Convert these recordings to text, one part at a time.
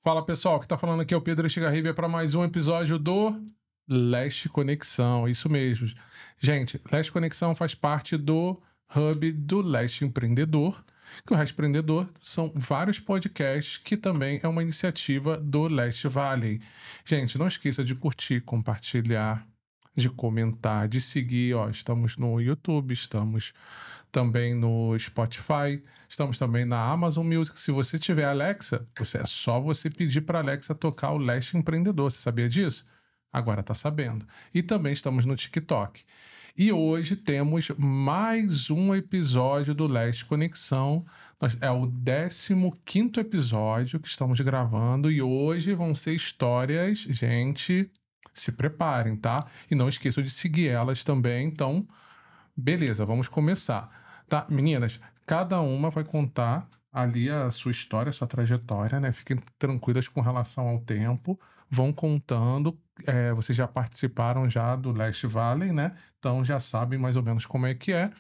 Fala pessoal, que tá falando aqui é o Pedro Estigarribia para mais um episódio do Leste Conexão, isso mesmo. Gente, Leste Conexão faz parte do hub do Leste Empreendedor, que o Leste Empreendedor são vários podcasts que também é uma iniciativa do Leste Valley. Gente, não esqueça de curtir, compartilhar, de comentar, de seguir, ó, estamos no YouTube, estamos também no Spotify, estamos também na Amazon Music. Se você tiver Alexa, é só você pedir para Alexa tocar o Leste Empreendedor. Você sabia disso? Agora tá sabendo. E também estamos no TikTok. E hoje temos mais um episódio do Leste Conexão. É o 15º episódio que estamos gravando e hoje vão ser histórias, gente, se preparem, tá? E não esqueçam de seguir elas também. Então, beleza, vamos começar. Tá, meninas, cada uma vai contar ali a sua história, a sua trajetória, né? Fiquem tranquilas com relação ao tempo. Vão contando. Vocês já participaram já do Leste Valley, né? Então já sabem mais ou menos como é que é.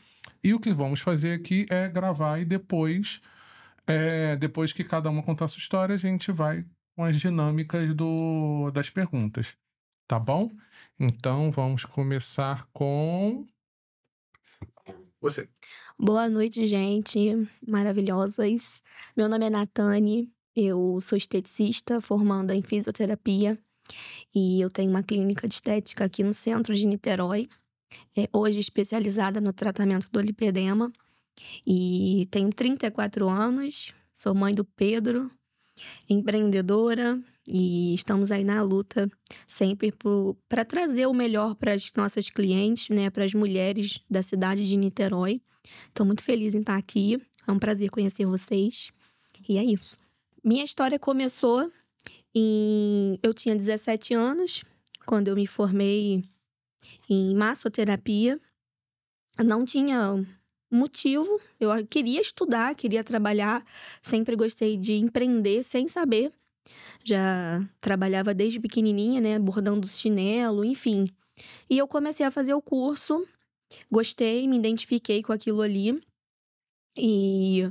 E o que vamos fazer aqui é gravar e depois que cada uma contar a sua história, a gente vai com as dinâmicas das perguntas. Tá bom? Então vamos começar com você. Boa noite, gente, maravilhosas. Meu nome é Natane, eu sou esteticista formanda em fisioterapia e eu tenho uma clínica de estética aqui no centro de Niterói, hoje especializada no tratamento do lipedema e tenho 34 anos, sou mãe do Pedro, empreendedora e estamos aí na luta sempre para trazer o melhor para as nossas clientes, né, para as mulheres da cidade de Niterói. Estou muito feliz em estar aqui, é um prazer conhecer vocês e é isso. Minha história começou eu tinha 17 anos, quando eu me formei em massoterapia. Não tinha motivo, eu queria estudar, queria trabalhar, sempre gostei de empreender sem saber. Já trabalhava desde pequenininha, né, bordando chinelo, enfim. E eu comecei a fazer o curso, gostei, me identifiquei com aquilo ali e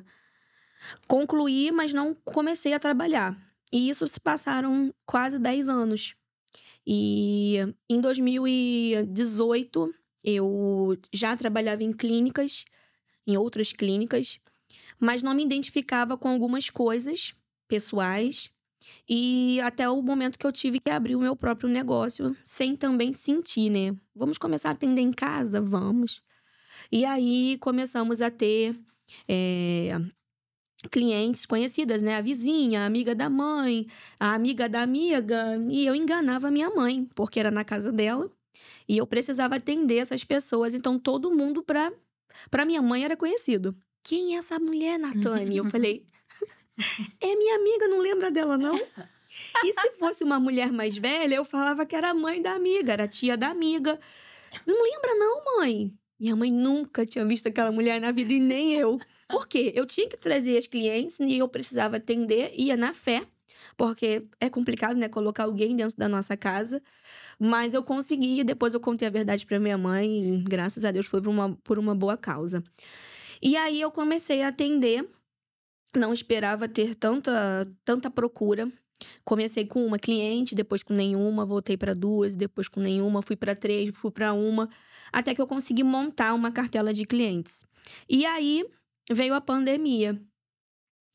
concluí, mas não comecei a trabalhar. E isso se passaram quase 10 anos. E em 2018, eu já trabalhava em clínicas, em outras clínicas, mas não me identificava com algumas coisas pessoais. E até o momento que eu tive que abrir o meu próprio negócio, sem também sentir, né? Vamos começar a atender em casa? Vamos. E aí começamos a ter clientes conhecidas, né? A vizinha, a amiga da mãe, a amiga da amiga. E eu enganava a minha mãe, porque era na casa dela. E eu precisava atender essas pessoas. Então todo mundo pra minha mãe era conhecido. Quem é essa mulher, Natane? Eu falei, é minha amiga, não lembra dela, não? E se fosse uma mulher mais velha, eu falava que era a mãe da amiga, era a tia da amiga. Não lembra não, mãe? Minha mãe nunca tinha visto aquela mulher na vida e nem eu. Por quê? Eu tinha que trazer as clientes e eu precisava atender, ia na fé. Porque é complicado, né, colocar alguém dentro da nossa casa. Mas eu consegui, depois eu contei a verdade pra minha mãe e graças a Deus foi por uma boa causa. E aí eu comecei a atender, não esperava ter tanta procura. Comecei com uma cliente, depois com nenhuma, voltei para 2, depois com nenhuma, fui para 3, fui para 1, até que eu consegui montar uma cartela de clientes. E aí veio a pandemia.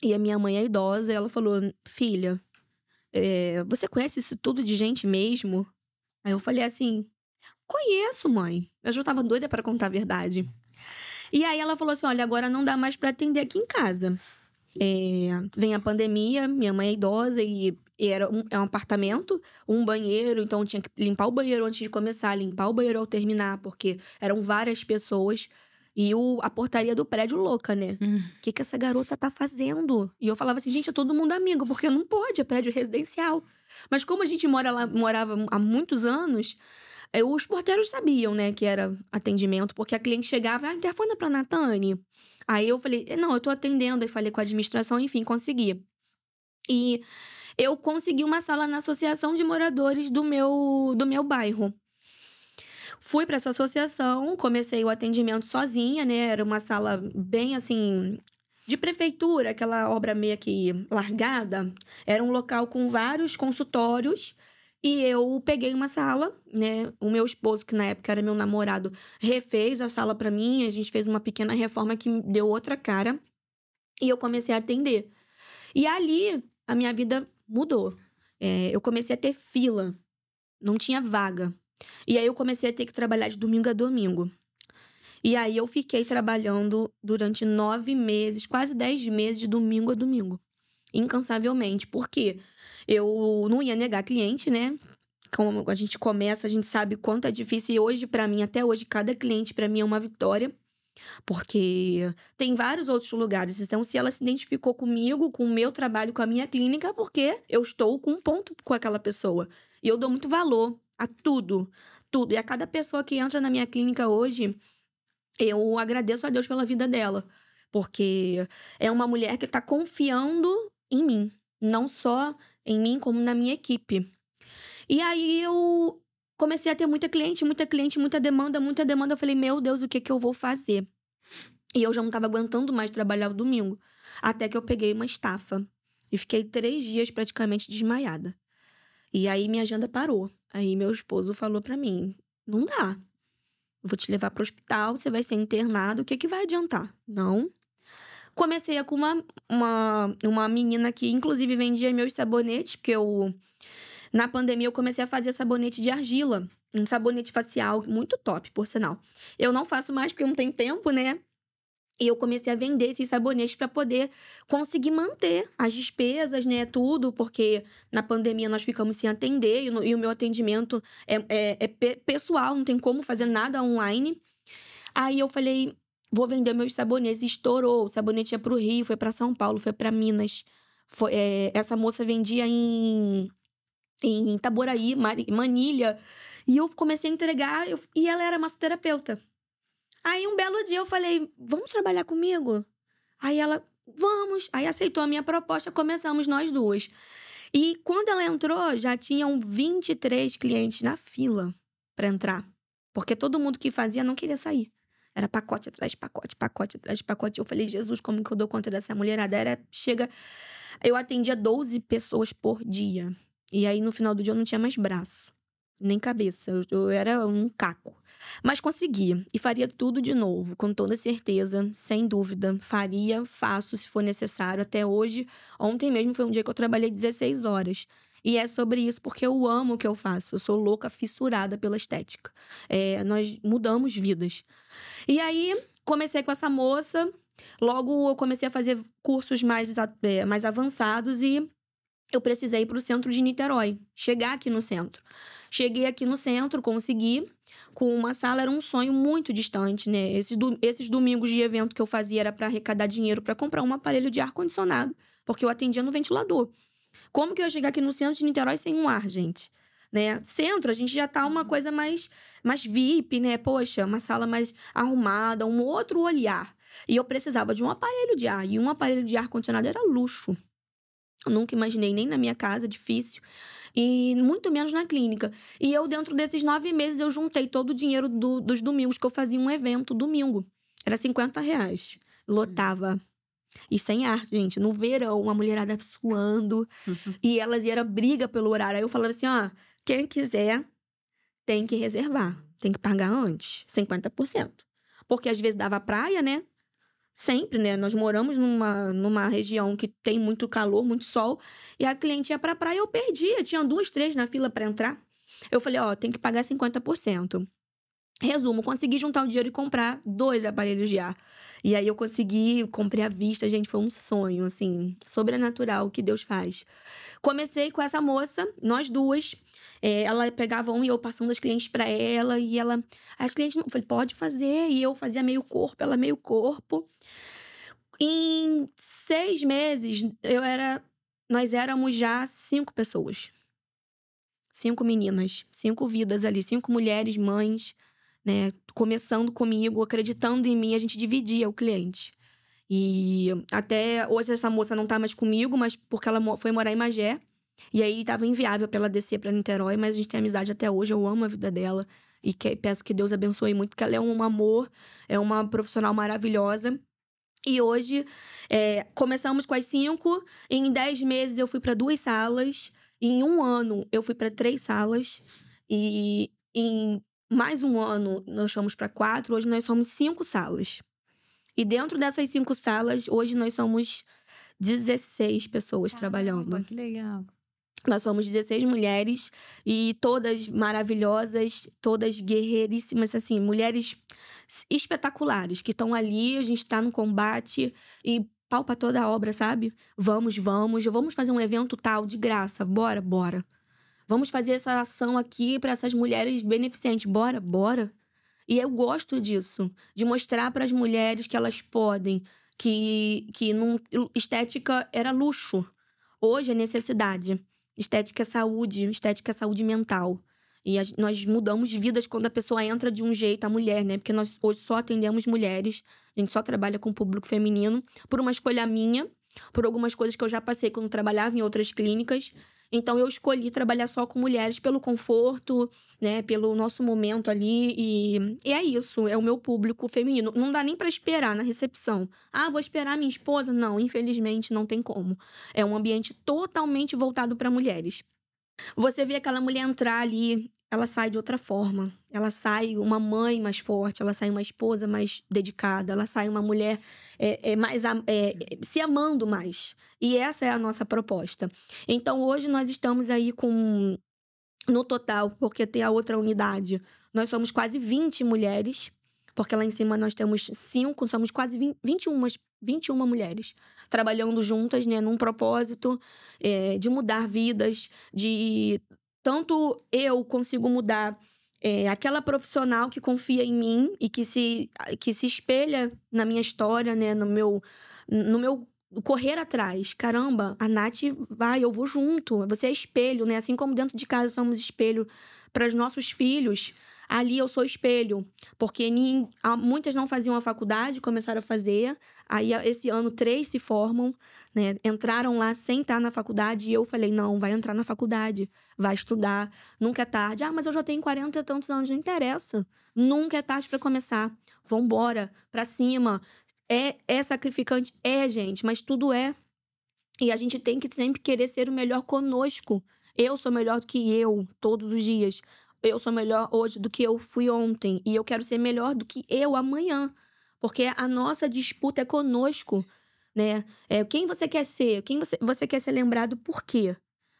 E a minha mãe é idosa, ela falou, filha, você conhece isso tudo de gente mesmo? Aí eu falei assim, conheço, mãe. Eu já tava doida para contar a verdade. E aí ela falou assim, olha, agora não dá mais para atender aqui em casa. Vem a pandemia, minha mãe é idosa e é um apartamento, um banheiro, então eu tinha que limpar o banheiro antes de começar, limpar o banheiro ao terminar, porque eram várias pessoas. E a portaria do prédio louca, né? O que essa garota tá fazendo? E eu falava assim, gente, é todo mundo amigo, porque não pode, é prédio residencial. Mas como a gente morava há muitos anos, os porteiros sabiam, né, que era atendimento, porque a cliente chegava, interfona pra Natane. Aí eu falei, não, eu tô atendendo. Aí falei com a administração, enfim, consegui. E eu consegui uma sala na associação de moradores do meu bairro. Fui pra essa associação, comecei o atendimento sozinha, né? Era uma sala bem, assim, de prefeitura, aquela obra meio que largada. Era um local com vários consultórios. E eu peguei uma sala, né? O meu esposo, que na época era meu namorado, refez a sala pra mim. A gente fez uma pequena reforma que me deu outra cara. E eu comecei a atender. E ali, a minha vida mudou. Eu comecei a ter fila. Não tinha vaga. E aí, eu comecei a ter que trabalhar de domingo a domingo. E aí, eu fiquei trabalhando durante 9 meses, quase 10 meses, de domingo a domingo. Incansavelmente. Por quê? Eu não ia negar cliente, né? Como a gente começa, a gente sabe quanto é difícil. E hoje, pra mim, até hoje, cada cliente pra mim é uma vitória. Porque tem vários outros lugares. Então, se ela se identificou comigo, com o meu trabalho, com a minha clínica, é porque eu estou com um ponto com aquela pessoa. E eu dou muito valor a tudo. Tudo. E a cada pessoa que entra na minha clínica hoje, eu agradeço a Deus pela vida dela. Porque é uma mulher que tá confiando em mim. Não só em mim, como na minha equipe. E aí, eu comecei a ter muita cliente, muita demanda. Eu falei, meu Deus, o que que eu vou fazer? E eu já não tava aguentando mais trabalhar o domingo. Até que eu peguei uma estafa. E fiquei 3 dias praticamente desmaiada. E aí minha agenda parou. Aí meu esposo falou pra mim, não dá. Eu vou te levar pro hospital, você vai ser internado, o que que vai adiantar? Não. Comecei com uma menina que inclusive vendia meus sabonetes, porque na pandemia eu comecei a fazer sabonete de argila. Um sabonete facial muito top, por sinal. Eu não faço mais porque eu não tenho tempo, né? E eu comecei a vender esses sabonetes para poder conseguir manter as despesas, né? Tudo, porque na pandemia nós ficamos sem atender e o meu atendimento é pessoal, não tem como fazer nada online. Aí eu falei, vou vender meus sabonetes. Estourou. O sabonete ia pro Rio, foi para São Paulo, foi para Minas. Essa moça vendia em Itaboraí, Manilha. E eu comecei a entregar, e ela era massoterapeuta. Aí, um belo dia, eu falei, vamos trabalhar comigo? Aí ela, vamos. Aí aceitou a minha proposta, começamos nós duas. E quando ela entrou, já tinham 23 clientes na fila pra entrar. Porque todo mundo que fazia não queria sair. Era pacote atrás de pacote, pacote atrás de pacote. Eu falei, Jesus, como que eu dou conta dessa mulherada? Eu atendia 12 pessoas por dia. E aí, no final do dia, eu não tinha mais braço, nem cabeça. Eu era um caco. Mas consegui. E faria tudo de novo, com toda certeza, sem dúvida. Faço se for necessário. Até hoje, ontem mesmo foi um dia que eu trabalhei 16 horas. E é sobre isso, porque eu amo o que eu faço. Eu sou louca, fissurada pela estética. Nós mudamos vidas. E aí, comecei com essa moça. Logo, eu comecei a fazer cursos mais avançados e eu precisei ir para o centro de Niterói. Chegar aqui no centro. Cheguei aqui no centro, consegui. Com uma sala, era um sonho muito distante, né? Esses domingos de evento que eu fazia era para arrecadar dinheiro para comprar um aparelho de ar-condicionado. Porque eu atendia no ventilador. Como que eu ia chegar aqui no centro de Niterói sem um ar, gente? Né? Centro, a gente já tá uma coisa mais VIP, né? Poxa, uma sala mais arrumada, um outro olhar. E eu precisava de um aparelho de ar. E um aparelho de ar-condicionado era luxo. Eu nunca imaginei, nem na minha casa, difícil. E muito menos na clínica. E eu, dentro desses 9 meses, eu juntei todo o dinheiro dos domingos que eu fazia um evento domingo. Era R$50. Lotava. E sem ar, gente. No verão, uma mulherada suando. E era briga pelo horário. Aí eu falava assim, ó, quem quiser tem que reservar. Tem que pagar antes. 50%. Porque às vezes dava praia, né? Sempre, né? Nós moramos numa região que tem muito calor, muito sol. E a cliente ia pra praia e eu perdia. Tinha 2, 3 na fila pra entrar. Eu falei, ó, tem que pagar 50%. Resumo, consegui juntar o dinheiro e comprar 2 aparelhos de ar. E aí eu comprei à vista, gente, foi um sonho, assim, sobrenatural que Deus faz. Comecei com essa moça, nós duas. Ela pegava um e eu passando as clientes pra ela. E as clientes, eu falei, pode fazer. E eu fazia meio corpo, ela meio corpo. Em 6 meses, nós éramos já 5 pessoas. 5 meninas, 5 vidas ali, 5 mulheres, mães, né? Começando comigo, acreditando em mim, a gente dividia o cliente. E até hoje essa moça não tá mais comigo, mas porque ela foi morar em Magé. E aí tava inviável pra ela descer pra Niterói, mas a gente tem amizade até hoje, eu amo a vida dela. E peço que Deus abençoe muito, porque ela é um amor, é uma profissional maravilhosa. E hoje, começamos com as 5, em 10 meses eu fui para 2 salas, em 1 ano eu fui para 3 salas, e em mais 1 ano nós fomos para 4, hoje nós somos 5 salas. E dentro dessas 5 salas, hoje nós somos 16 pessoas trabalhando. Que legal. Nós somos 16 mulheres e todas maravilhosas, todas guerreiríssimas, assim, mulheres espetaculares, que estão ali, a gente tá no combate e pau pra toda a obra, sabe? Vamos fazer um evento tal, de graça, bora. Vamos fazer essa ação aqui pra essas mulheres beneficentes, bora. E eu gosto disso, de mostrar pras mulheres que elas podem, que estética era luxo, hoje é necessidade. Estética é saúde mental. E nós mudamos vidas quando a pessoa entra de um jeito, a mulher, né? Porque nós hoje só atendemos mulheres, a gente só trabalha com público feminino, por uma escolha minha, por algumas coisas que eu já passei quando trabalhava em outras clínicas. Então, eu escolhi trabalhar só com mulheres pelo conforto, né? Pelo nosso momento ali. E é isso, é o meu público feminino. Não dá nem pra esperar na recepção. Ah, vou esperar minha esposa? Não, infelizmente, não tem como. É um ambiente totalmente voltado para mulheres. Você vê aquela mulher entrar ali, ela sai de outra forma. Ela sai uma mãe mais forte, ela sai uma esposa mais dedicada, ela sai uma mulher se amando mais. E essa é a nossa proposta. Então, hoje nós estamos aí com, no total, porque tem a outra unidade, nós somos quase 20 mulheres, porque lá em cima nós temos 5, somos quase 21 mulheres trabalhando juntas, né, num propósito de mudar vidas, de tanto eu consigo mudar aquela profissional que confia em mim e que se espelha na minha história, né, no meu correr atrás. Caramba, a Nath vai, eu vou junto. Você é espelho, né? Assim como dentro de casa somos espelho para os nossos filhos, ali eu sou espelho. Porque muitas não faziam a faculdade, começaram a fazer. Aí, esse ano, 3 se formam, né? Entraram lá sem estar na faculdade. E eu falei, não, vai entrar na faculdade. Vai estudar. Nunca é tarde. Ah, mas eu já tenho 40 e tantos anos. Não interessa. Nunca é tarde para começar. Vambora, pra cima. É sacrificante? É, gente. Mas tudo é. E a gente tem que sempre querer ser o melhor conosco. Eu sou melhor do que eu, todos os dias. Eu sou melhor hoje do que eu fui ontem. E eu quero ser melhor do que eu amanhã. Porque a nossa disputa é conosco, né? Quem você quer ser? Quem você quer ser lembrado por quê?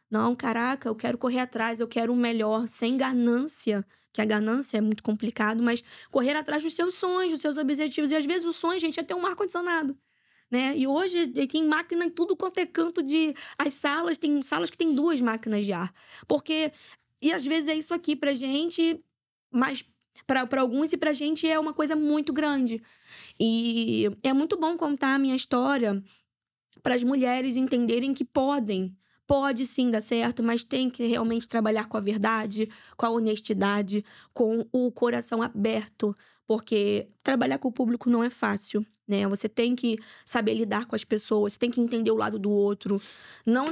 Não, caraca, eu quero correr atrás, eu quero o melhor, sem ganância. Que a ganância é muito complicado, mas correr atrás dos seus sonhos, dos seus objetivos. E às vezes o sonho, gente, é ter um ar-condicionado, né? E hoje tem máquina em tudo quanto é canto as salas, tem salas que tem 2 máquinas de ar. Porque... E às vezes é isso aqui pra gente, mas pra alguns e pra gente é uma coisa muito grande. E é muito bom contar a minha história para as mulheres entenderem que pode sim dar certo, mas tem que realmente trabalhar com a verdade, com a honestidade, com o coração aberto, porque trabalhar com o público não é fácil, né? Você tem que saber lidar com as pessoas, você tem que entender o lado do outro.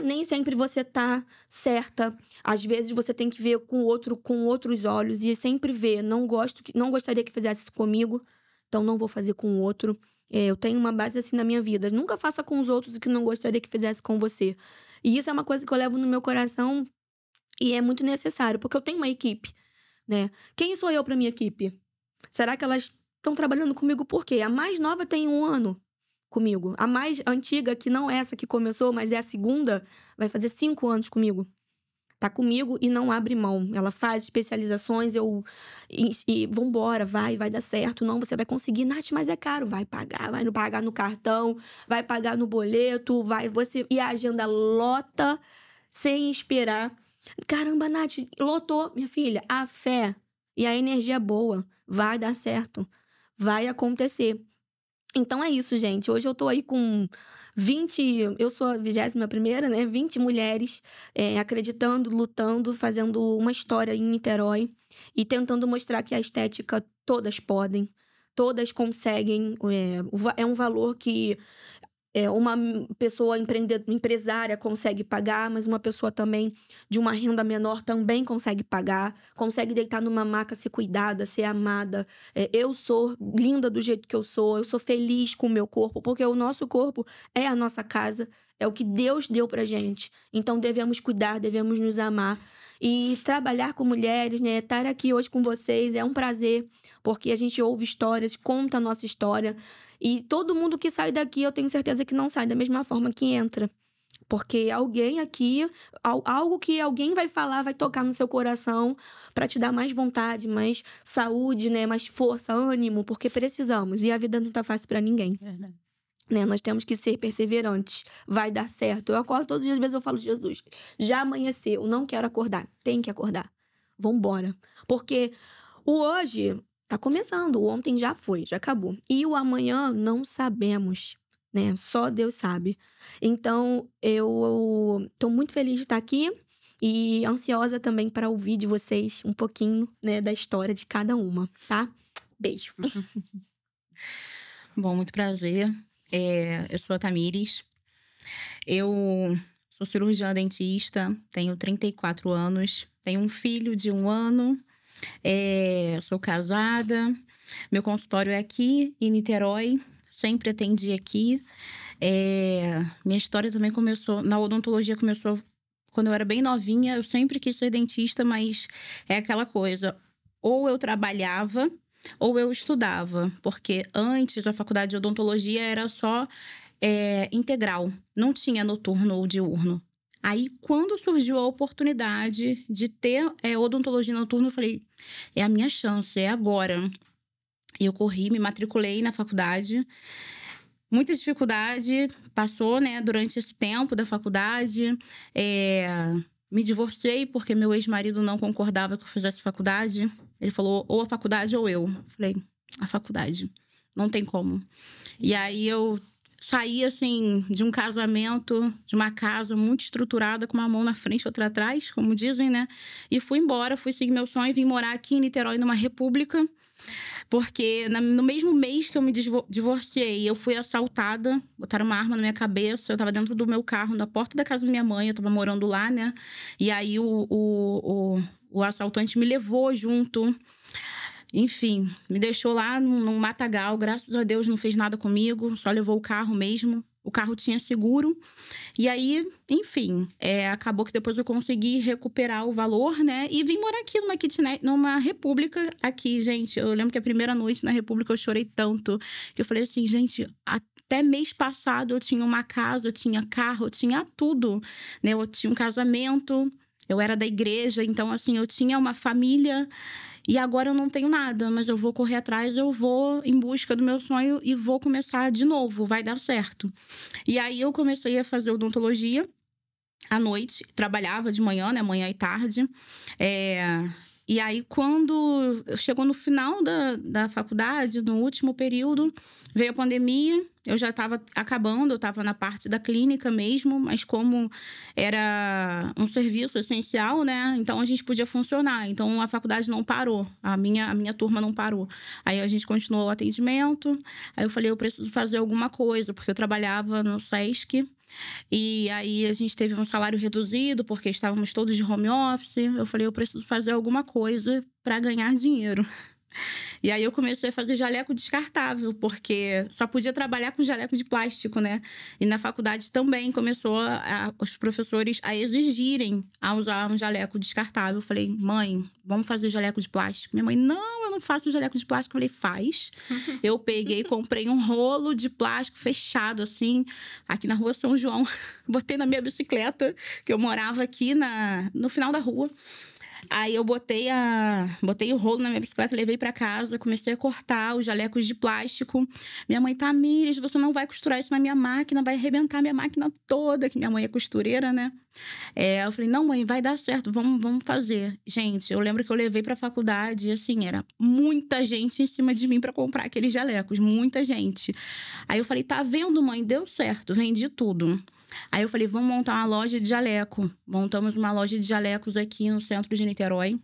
Nem sempre você tá certa. Às vezes você tem que ver com o outro com outros olhos e sempre ver, não gostaria que fizesse isso comigo, então não vou fazer com o outro. Eu tenho uma base assim na minha vida. Nunca faça com os outros o que não gostaria que fizesse com você. E isso é uma coisa que eu levo no meu coração e é muito necessário, porque eu tenho uma equipe, né? Quem sou eu pra minha equipe? Será que elas estão trabalhando comigo por quê? A mais nova tem 1 ano comigo. A mais antiga, que não é essa que começou, mas é a segunda, vai fazer 5 anos comigo. Tá comigo e não abre mão. Ela faz especializações, e vambora, vai dar certo. Não, você vai conseguir. Nath, mas é caro. Vai pagar no cartão, vai pagar no boleto, e a agenda lota sem esperar. Caramba, Nath, lotou. Minha filha, a fé e a energia boa vai dar certo. Vai acontecer. Então é isso, gente. Hoje eu tô aí com 20... Eu sou a 21ª, né? 20 mulheres acreditando, lutando, fazendo uma história em Niterói e tentando mostrar que a estética todas podem, todas conseguem. É um valor que uma pessoa empresária consegue pagar, mas uma pessoa também de uma renda menor também consegue pagar, consegue deitar numa maca, ser cuidada, ser amada. Eu sou linda do jeito que eu sou feliz com o meu corpo, porque o nosso corpo é a nossa casa, é o que Deus deu pra gente. Então devemos cuidar, devemos nos amar. E trabalhar com mulheres, né? Estar aqui hoje com vocês é um prazer, porque a gente ouve histórias, conta a nossa história. E todo mundo que sai daqui, eu tenho certeza que não sai da mesma forma que entra. Porque alguém aqui, algo que alguém vai falar, vai tocar no seu coração para te dar mais vontade, mais saúde, né? Mais força, ânimo, porque precisamos. E a vida não tá fácil para ninguém. Verdade. Né? Nós temos que ser perseverantes. Vai dar certo. Eu acordo todos os dias, às vezes eu falo, Jesus, já amanheceu, não quero acordar. Tem que acordar. Vambora. Porque o hoje tá começando, o ontem já foi, já acabou. E o amanhã não sabemos, né? Só Deus sabe. Então, eu tô muito feliz de estar aqui e ansiosa também para ouvir de vocês um pouquinho, né, da história de cada uma, tá? Beijo. Bom, muito prazer. Eu sou a Tamires. Eu sou cirurgiã dentista, tenho 34 anos, tenho um filho de 1 ano, sou casada. Meu consultório é aqui em Niterói, sempre atendi aqui. Minha história também começou, na odontologia começou quando eu era bem novinha. Eu sempre quis ser dentista, mas é aquela coisa, ou eu trabalhava ou eu estudava, porque antes a faculdade de odontologia era só integral, não tinha noturno ou diurno. Aí, quando surgiu a oportunidade de ter odontologia noturna, eu falei, é a minha chance, é agora. E eu corri, me matriculei na faculdade. Muita dificuldade passou, né, durante esse tempo da faculdade. Me divorciei porque meu ex-marido não concordava que eu fizesse faculdade. Ele falou, ou a faculdade ou eu. Falei, a faculdade. Não tem como. E aí eu saí, assim, de um casamento, de uma casa muito estruturada, com uma mão na frente e outra atrás, como dizem, né? E fui embora, fui seguir meu sonho e vim morar aqui em Niterói, numa república. Porque no mesmo mês que eu me divorciei, eu fui assaltada, botaram uma arma na minha cabeça, eu tava dentro do meu carro, na porta da casa da minha mãe, eu tava morando lá, né? E aí o assaltante me levou junto, enfim, me deixou lá num matagal, graças a Deus não fez nada comigo, só levou o carro mesmo. O carro tinha seguro. E aí, enfim, acabou que depois eu consegui recuperar o valor, né? E vim morar aqui numa kitnet, numa república aqui, gente. Eu lembro que a primeira noite na república eu chorei tanto. Que eu falei assim, gente, até mês passado eu tinha uma casa, eu tinha carro, eu tinha tudo, né? Eu tinha um casamento, eu era da igreja. Então, assim, eu tinha uma família. E agora eu não tenho nada, mas eu vou correr atrás, eu vou em busca do meu sonho e vou começar de novo, vai dar certo. E aí eu comecei a fazer odontologia à noite, trabalhava de manhã, né, manhã e tarde. E aí, quando chegou no final da faculdade, no último período, veio a pandemia. Eu já estava acabando, eu estava na parte da clínica mesmo, mas como era um serviço essencial, né? Então, a gente podia funcionar. Então, a faculdade não parou, a minha turma não parou. Aí, a gente continuou o atendimento. Aí, eu falei, eu preciso fazer alguma coisa, porque eu trabalhava no Sesc. E aí, a gente teve um salário reduzido, porque estávamos todos de home office. Eu falei, eu preciso fazer alguma coisa para ganhar dinheiro. E aí eu comecei a fazer jaleco descartável, porque só podia trabalhar com jaleco de plástico, né? E na faculdade também começou os professores a exigirem a usar um jaleco descartável. Eu falei, mãe, vamos fazer jaleco de plástico? Minha mãe, não, eu não faço jaleco de plástico. Eu falei, faz. Eu peguei, comprei um rolo de plástico fechado, assim, aqui na rua São João. Botei na minha bicicleta, que eu morava aqui no final da rua. Aí eu botei o rolo na minha bicicleta, levei pra casa, comecei a cortar os jalecos de plástico. Minha mãe, Tamires, você não vai costurar isso na minha máquina, vai arrebentar minha máquina toda, que minha mãe é costureira, né? Eu falei, não, mãe, vai dar certo, vamos fazer. Gente, eu lembro que eu levei pra faculdade e, assim, era muita gente em cima de mim pra comprar aqueles jalecos, muita gente. Aí eu falei, tá vendo, mãe? Deu certo, vendi tudo. Aí eu falei, vamos montar uma loja de jaleco. Montamos uma loja de jalecos aqui no centro de Niterói.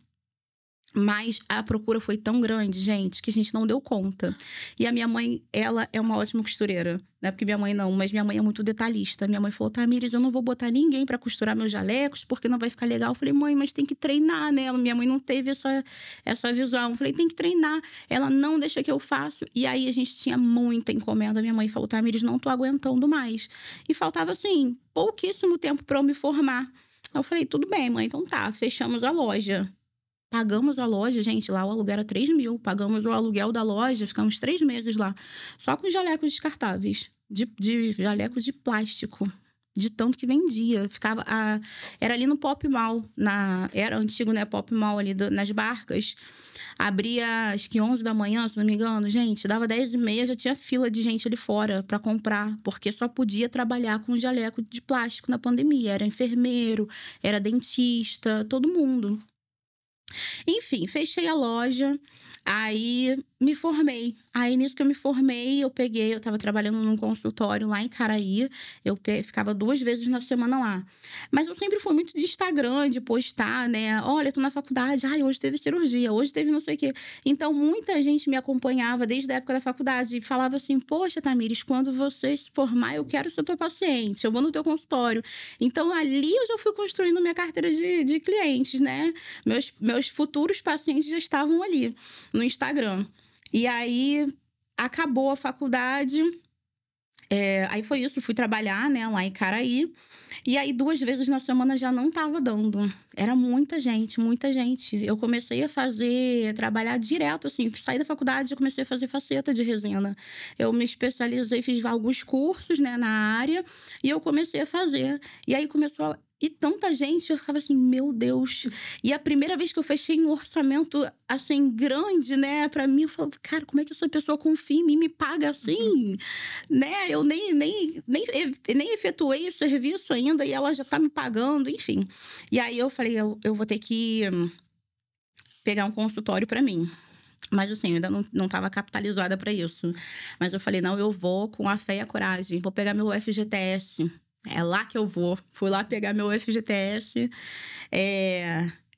Mas a procura foi tão grande, gente, que a gente não deu conta. E a minha mãe, ela é uma ótima costureira. Não é porque minha mãe não, mas minha mãe é muito detalhista. Minha mãe falou, Tamires, eu não vou botar ninguém pra costurar meus jalecos, porque não vai ficar legal. Eu falei, mãe, mas tem que treinar, né? Minha mãe não teve essa visão. Eu falei, tem que treinar. Ela não deixa que eu faço. E aí a gente tinha muita encomenda. Minha mãe falou, Tamires, não tô aguentando mais. E faltava, assim, pouquíssimo tempo pra eu me formar. Eu falei, tudo bem, mãe, então tá. Fechamos a loja. Pagamos a loja, gente, lá o aluguel era 3 mil. Pagamos o aluguel da loja, ficamos 3 meses lá. Só com jalecos descartáveis. De jalecos de plástico. De tanto que vendia. Era ali no Pop Mall. Era antigo, né? Pop Mall ali nas Barcas. Abria às que 11 da manhã, se não me engano. Gente, dava 10h30, já tinha fila de gente ali fora pra comprar. Porque só podia trabalhar com jaleco de plástico na pandemia. Era enfermeiro, era dentista, todo mundo. Enfim, fechei a loja, aí me formei. Aí, nisso que eu me formei, eu tava trabalhando num consultório lá em Caraí, eu ficava 2 vezes na semana lá. Mas eu sempre fui muito de Instagram, de postar, né? Olha, tô na faculdade, ai, hoje teve cirurgia, hoje teve não sei o quê. Então, muita gente me acompanhava desde a época da faculdade e falava assim, poxa, Tamires, quando você se formar, eu quero ser tua paciente, eu vou no teu consultório. Então, ali eu já fui construindo minha carteira de clientes, né? Meus futuros pacientes já estavam ali, no Instagram. E aí, acabou a faculdade, aí foi isso, fui trabalhar, né, lá em Caraí. E aí, 2 vezes na semana já não tava dando. Era muita gente, muita gente. Eu comecei a trabalhar direto, assim. Saí da faculdade e comecei a fazer faceta de resina. Eu me especializei, fiz alguns cursos, né, na área. E eu comecei a fazer. E aí, começou E tanta gente, eu ficava assim, meu Deus. E a primeira vez que eu fechei um orçamento, assim, grande, né? Pra mim, eu falava, cara, como é que essa pessoa confia em mim e me paga assim? Né? Eu nem efetuei o serviço ainda e ela já tá me pagando, enfim. E aí eu falei, eu vou ter que pegar um consultório pra mim. Mas assim, eu ainda não estava capitalizada pra isso. Mas eu falei, não, eu vou com a fé e a coragem. Vou pegar meu FGTS. É lá que eu vou. Fui lá pegar meu FGTS.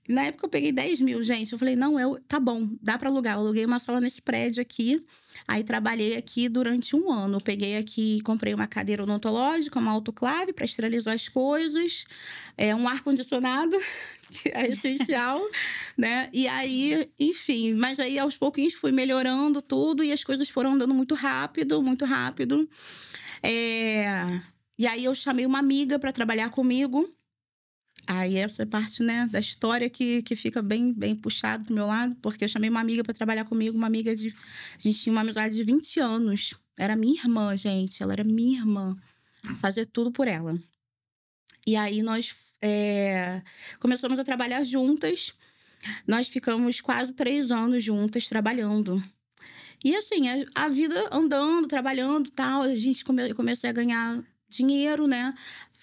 Na época eu peguei 10 mil, gente. Eu falei, não, tá bom, dá pra alugar. Eu aluguei uma sala nesse prédio aqui. Aí trabalhei aqui durante 1 ano. Eu peguei aqui, comprei uma cadeira odontológica, uma autoclave pra esterilizar as coisas. Um ar-condicionado, que é essencial, né? E aí, enfim. Mas aí, aos pouquinhos, fui melhorando tudo. E as coisas foram andando muito rápido, muito rápido. E aí, eu chamei uma amiga pra trabalhar comigo. Aí, essa é parte, né, da história que fica bem, bem puxado pro meu lado. Porque eu chamei uma amiga pra trabalhar comigo. Uma amiga A gente tinha uma amizade de 20 anos. Era minha irmã, gente. Ela era minha irmã. Fazer tudo por ela. E aí, nós começamos a trabalhar juntas. Nós ficamos quase 3 anos juntas trabalhando. E assim, a vida andando, trabalhando e tal. Eu comecei a ganhar dinheiro, né?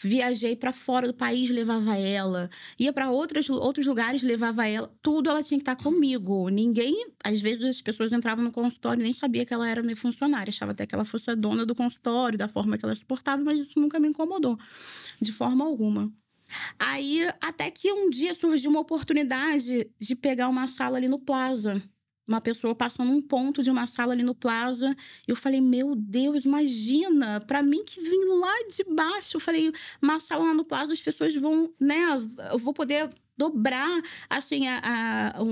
Viajei pra fora do país, levava ela. Ia pra outros lugares, levava ela. Tudo ela tinha que estar comigo. Ninguém... Às vezes as pessoas entravam no consultório e nem sabia que ela era minha funcionária. Achava até que ela fosse a dona do consultório, da forma que ela se portava. Mas isso nunca me incomodou. De forma alguma. Aí, até que um dia surgiu uma oportunidade de pegar uma sala ali no Plaza. Uma pessoa passou num ponto de uma sala ali no Plaza. E eu falei, meu Deus, imagina! Pra mim que vim lá de baixo. Eu falei, uma sala lá no Plaza, as pessoas vão, né? Eu vou poder dobrar, assim,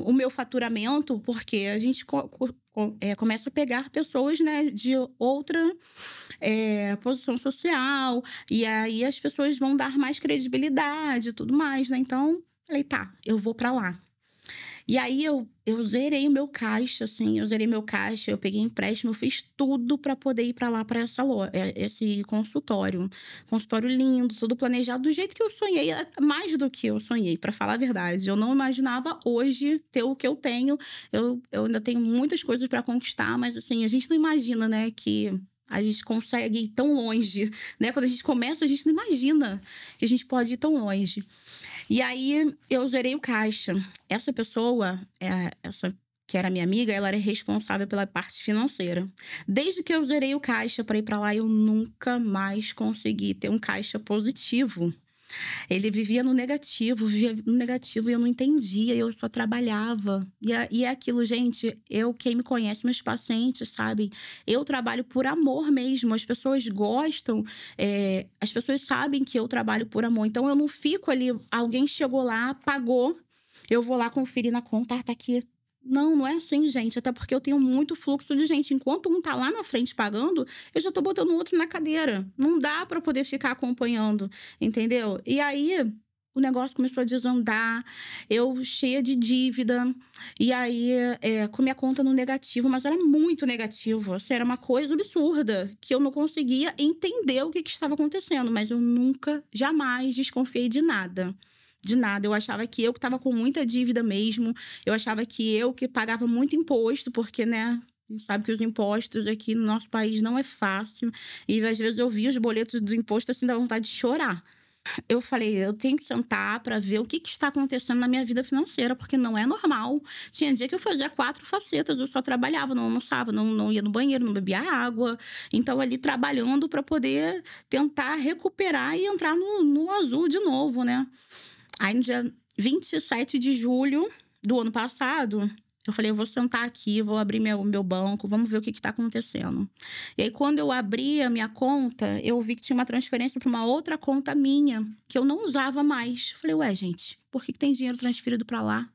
o meu faturamento. Porque a gente começa a pegar pessoas, né? De outra posição social. E aí, as pessoas vão dar mais credibilidade e tudo mais, né? Então, falei, tá, eu vou pra lá. E aí, eu zerei o meu caixa, assim. Eu zerei meu caixa, eu peguei empréstimo, eu fiz tudo pra poder ir pra lá, pra esse consultório. Consultório lindo, tudo planejado do jeito que eu sonhei. Mais do que eu sonhei, pra falar a verdade. Eu não imaginava hoje ter o que eu tenho. Eu ainda tenho muitas coisas pra conquistar, mas assim, a gente não imagina, né, que a gente consegue ir tão longe, né? Quando a gente começa, a gente não imagina que a gente pode ir tão longe. E aí, eu zerei o caixa. Essa pessoa, essa que era minha amiga, ela era responsável pela parte financeira. Desde que eu zerei o caixa para ir para lá, eu nunca mais consegui ter um caixa positivo. Ele vivia no negativo e eu não entendia, eu só trabalhava. E é aquilo, gente, quem me conhece, meus pacientes, sabem? Eu trabalho por amor mesmo, as pessoas gostam, as pessoas sabem que eu trabalho por amor. Então, eu não fico ali, alguém chegou lá, pagou, eu vou lá conferir na conta, tá aqui. Não é assim, gente. Até porque eu tenho muito fluxo de gente. Enquanto um tá lá na frente pagando, eu já tô botando o outro na cadeira. Não dá pra poder ficar acompanhando, entendeu? E aí, o negócio começou a desandar. Eu cheia de dívida. E aí, com minha conta no negativo. Mas era muito negativo. Assim, era uma coisa absurda. Que eu não conseguia entender o que estava acontecendo. Mas eu nunca, jamais desconfiei de nada. De nada, eu achava que eu que estava com muita dívida mesmo, eu achava que eu que pagava muito imposto, porque, né, a gente sabe que os impostos aqui no nosso país não é fácil, e às vezes eu via os boletos do imposto assim, dá vontade de chorar. Eu falei, eu tenho que sentar para ver o que está acontecendo na minha vida financeira, porque não é normal. Tinha dia que eu fazia 4 facetas, eu só trabalhava, não almoçava, não ia no banheiro, não bebia água. Então, ali trabalhando para poder tentar recuperar e entrar no azul de novo, né? Aí, no dia 27 de julho do ano passado, eu falei, eu vou sentar aqui, vou abrir meu banco, vamos ver o que está acontecendo. E aí, quando eu abri a minha conta, eu vi que tinha uma transferência para uma outra conta minha, que eu não usava mais. Eu falei, ué, gente, por que tem dinheiro transferido para lá?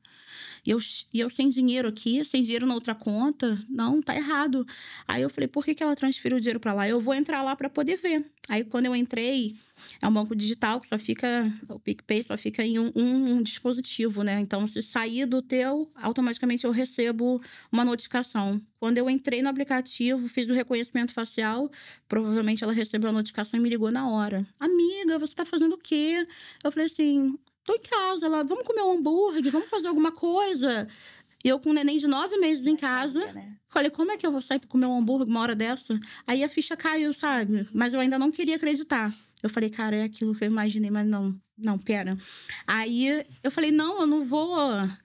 E eu sem dinheiro aqui, sem dinheiro na outra conta? Não, tá errado. Aí eu falei, por que ela transferiu o dinheiro para lá? Eu vou entrar lá para poder ver. Aí, quando eu entrei, é um banco digital que só fica... O PicPay só fica em um dispositivo, né? Então, se sair do teu, automaticamente eu recebo uma notificação. Quando eu entrei no aplicativo, fiz o reconhecimento facial, provavelmente ela recebeu a notificação e me ligou na hora. Amiga, você tá fazendo o quê? Eu falei assim, tô em casa. Ela, vamos comer um hambúrguer, vamos fazer alguma coisa. E eu com um neném de 9 meses em casa... Falei, como é que eu vou sair pra comer um hambúrguer uma hora dessa? Aí a ficha caiu, sabe? Mas eu ainda não queria acreditar. Eu falei, cara, é aquilo que eu imaginei, mas não, pera. Aí eu falei, não, eu não vou,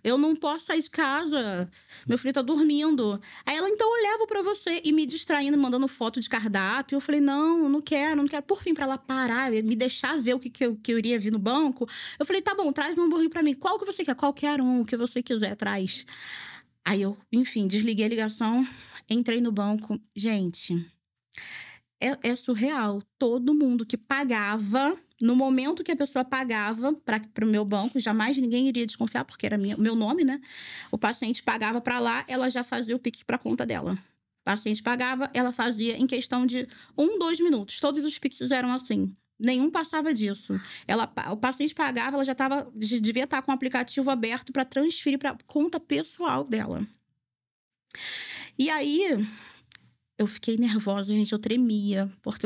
eu não posso sair de casa. Meu filho tá dormindo. Aí ela, então eu levo pra você. E me distraindo, mandando foto de cardápio. Eu falei, não quero. Por fim, pra ela parar, me deixar ver o que eu iria vir no banco. Eu falei, tá bom, traz um hambúrguer pra mim. Qual que você quer? Qualquer um, o que você quiser, traz. Aí eu, enfim, desliguei a ligação, entrei no banco. Gente, é surreal. Todo mundo que pagava, no momento que a pessoa pagava para o meu banco, jamais ninguém iria desconfiar, porque era meu nome, né? O paciente pagava para lá, ela já fazia o Pix para a conta dela. O paciente pagava, ela fazia em questão de 2 minutos. Todos os Pix eram assim. Nenhum passava disso. O paciente pagava, ela devia estar com o aplicativo aberto para transferir para a conta pessoal dela. E aí, eu fiquei nervosa, gente, eu tremia, porque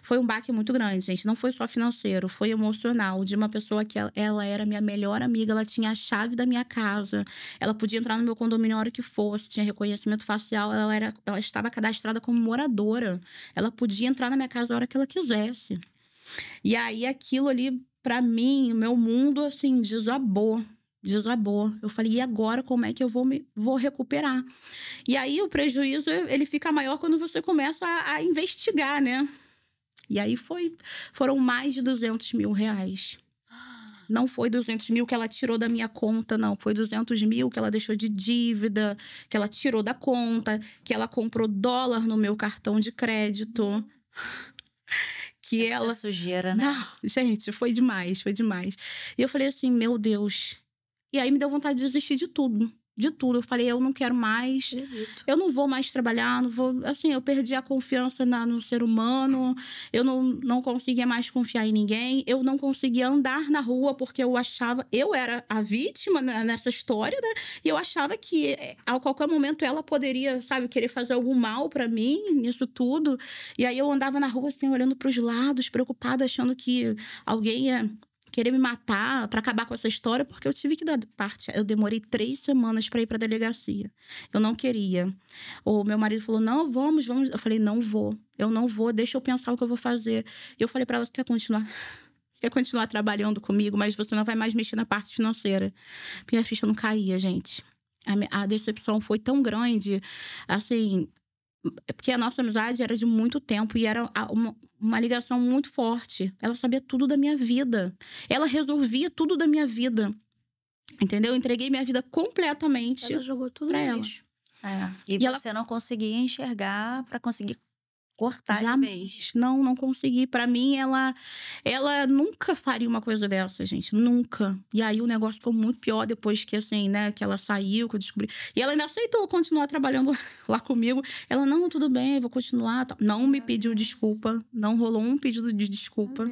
foi um baque muito grande, gente. Não foi só financeiro, foi emocional, de uma pessoa que ela era minha melhor amiga, ela tinha a chave da minha casa, ela podia entrar no meu condomínio a hora que fosse, tinha reconhecimento facial, ela estava cadastrada como moradora, ela podia entrar na minha casa a hora que ela quisesse. E aí, aquilo ali, pra mim, o meu mundo, assim, desabou. Eu falei, e agora como é que eu vou recuperar? E aí o prejuízo, ele fica maior quando você começa a investigar, né? E aí foram mais de 200 mil reais. Não foi 200 mil que ela tirou da minha conta, não. Foi 200 mil que ela deixou de dívida, que ela tirou da conta, que ela comprou dólar no meu cartão de crédito. Que ela... sujeira, né? Não, gente, foi demais. E eu falei assim, meu Deus... E aí me deu vontade de desistir de tudo. Eu falei, eu não quero mais. Eu não vou mais trabalhar, não vou... Assim, eu perdi a confiança no ser humano. Eu não conseguia mais confiar em ninguém. Eu não conseguia andar na rua porque eu achava... Eu era a vítima nessa história, né? E eu achava que a qualquer momento ela poderia, sabe, querer fazer algum mal pra mim, nisso tudo. E aí eu andava na rua, assim, olhando pros lados, preocupada, achando que alguém ia querer me matar para acabar com essa história, porque eu tive que dar parte. Eu demorei 3 semanas para ir para delegacia. Eu não queria. O meu marido falou, não, vamos. Eu falei, eu não vou, deixa eu pensar o que eu vou fazer. E eu falei para ela, você quer continuar trabalhando comigo, mas você não vai mais mexer na parte financeira. Minha ficha não caía, gente. A decepção foi tão grande, assim... Porque a nossa amizade era de muito tempo e era uma ligação muito forte. Ela sabia tudo da minha vida. Ela resolvia tudo da minha vida. Entendeu? Eu entreguei minha vida completamente Ela jogou tudo pra no ela. lixo. E E você não conseguia enxergar pra conseguir cortar de vez. Não consegui. Pra mim, ela nunca faria uma coisa dessa, gente. Nunca. E aí o negócio ficou muito pior depois que, assim, né, que ela saiu, que eu descobri. E ela ainda aceitou continuar trabalhando lá comigo. Ela, não, tudo bem, vou continuar. Tal. Não me pediu desculpa. Não rolou um pedido de desculpa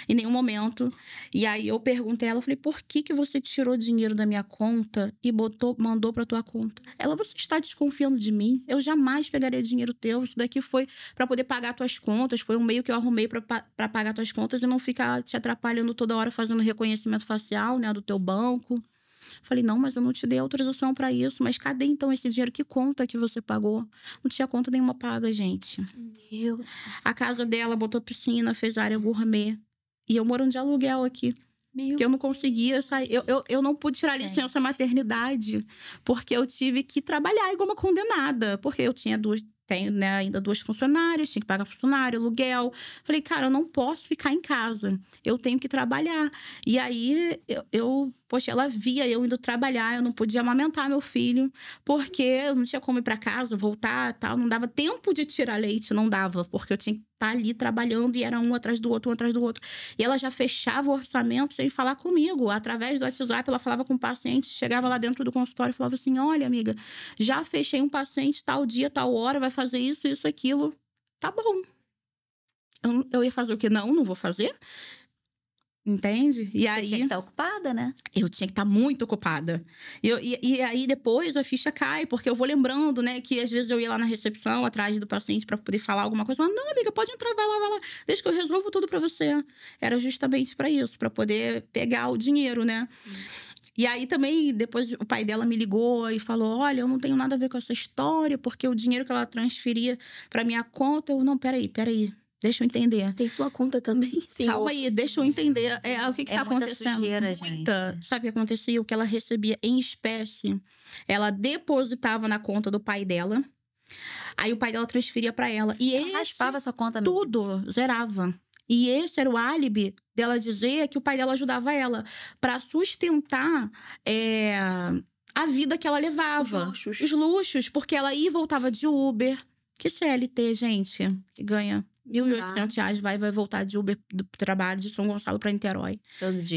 em nenhum momento. E aí eu perguntei a ela, falei, por que você tirou dinheiro da minha conta e mandou pra tua conta? Ela, você está desconfiando de mim? Eu jamais pegaria dinheiro teu. Isso daqui foi pra poder pagar tuas contas. Foi um meio que eu arrumei pra pagar tuas contas e não ficar te atrapalhando toda hora fazendo reconhecimento facial, né, do teu banco. Falei, não, mas eu não te dei autorização pra isso. Mas cadê então esse dinheiro? Que conta que você pagou? Não tinha conta nenhuma paga, gente. Meu Deus. A casa dela botou piscina, fez área gourmet. E eu morando de aluguel aqui. Porque eu não conseguia sair. Eu não pude tirar licença maternidade. Porque eu tive que trabalhar igual uma condenada. Porque eu tinha tenho, né, ainda 2 funcionárias, tinha que pagar funcionário, aluguel. Falei, cara, eu não posso ficar em casa. Eu tenho que trabalhar. E aí, poxa, ela via eu indo trabalhar, eu não podia amamentar meu filho, porque eu não tinha como ir pra casa, voltar, tal. Não dava tempo de tirar leite, não dava, porque eu tinha que estar ali trabalhando e era um atrás do outro, um atrás do outro. E ela já fechava o orçamento sem falar comigo. Através do WhatsApp, ela falava com o paciente, chegava lá dentro do consultório e falava assim, olha, amiga, já fechei um paciente tal dia, tal hora, vai fazer isso, isso, aquilo. Tá bom. Eu ia fazer o quê? Não vou fazer. Entende? E aí, tinha que estar ocupada, né? Eu tinha que estar muito ocupada. E aí, depois, a ficha cai, porque eu vou lembrando, né? Que às vezes eu ia lá na recepção, atrás do paciente, pra poder falar alguma coisa. Mas, não, amiga, pode entrar, vai lá. Deixa que eu resolvo tudo pra você. Era justamente pra isso, pra poder pegar o dinheiro, né? E aí, também, depois, o pai dela me ligou e falou, olha, eu não tenho nada a ver com essa história, porque o dinheiro que ela transferia pra minha conta... Não, peraí. Deixa eu entender. Tem sua conta também, sim. Calma aí, deixa eu entender. O que tá muita acontecendo? Sujeira, gente. Sabe o que acontecia? O que ela recebia em espécie, ela depositava na conta do pai dela. Aí o pai dela transferia pra ela. E ela raspava a sua conta mesmo. Tudo, zerava. E esse era o álibi dela dizer que o pai dela ajudava ela pra sustentar a vida que ela levava. Os luxos, porque ela ia e voltava de Uber. Que CLT, gente, que ganha R$1.800, vai voltar de Uber do trabalho de São Gonçalo pra Niterói.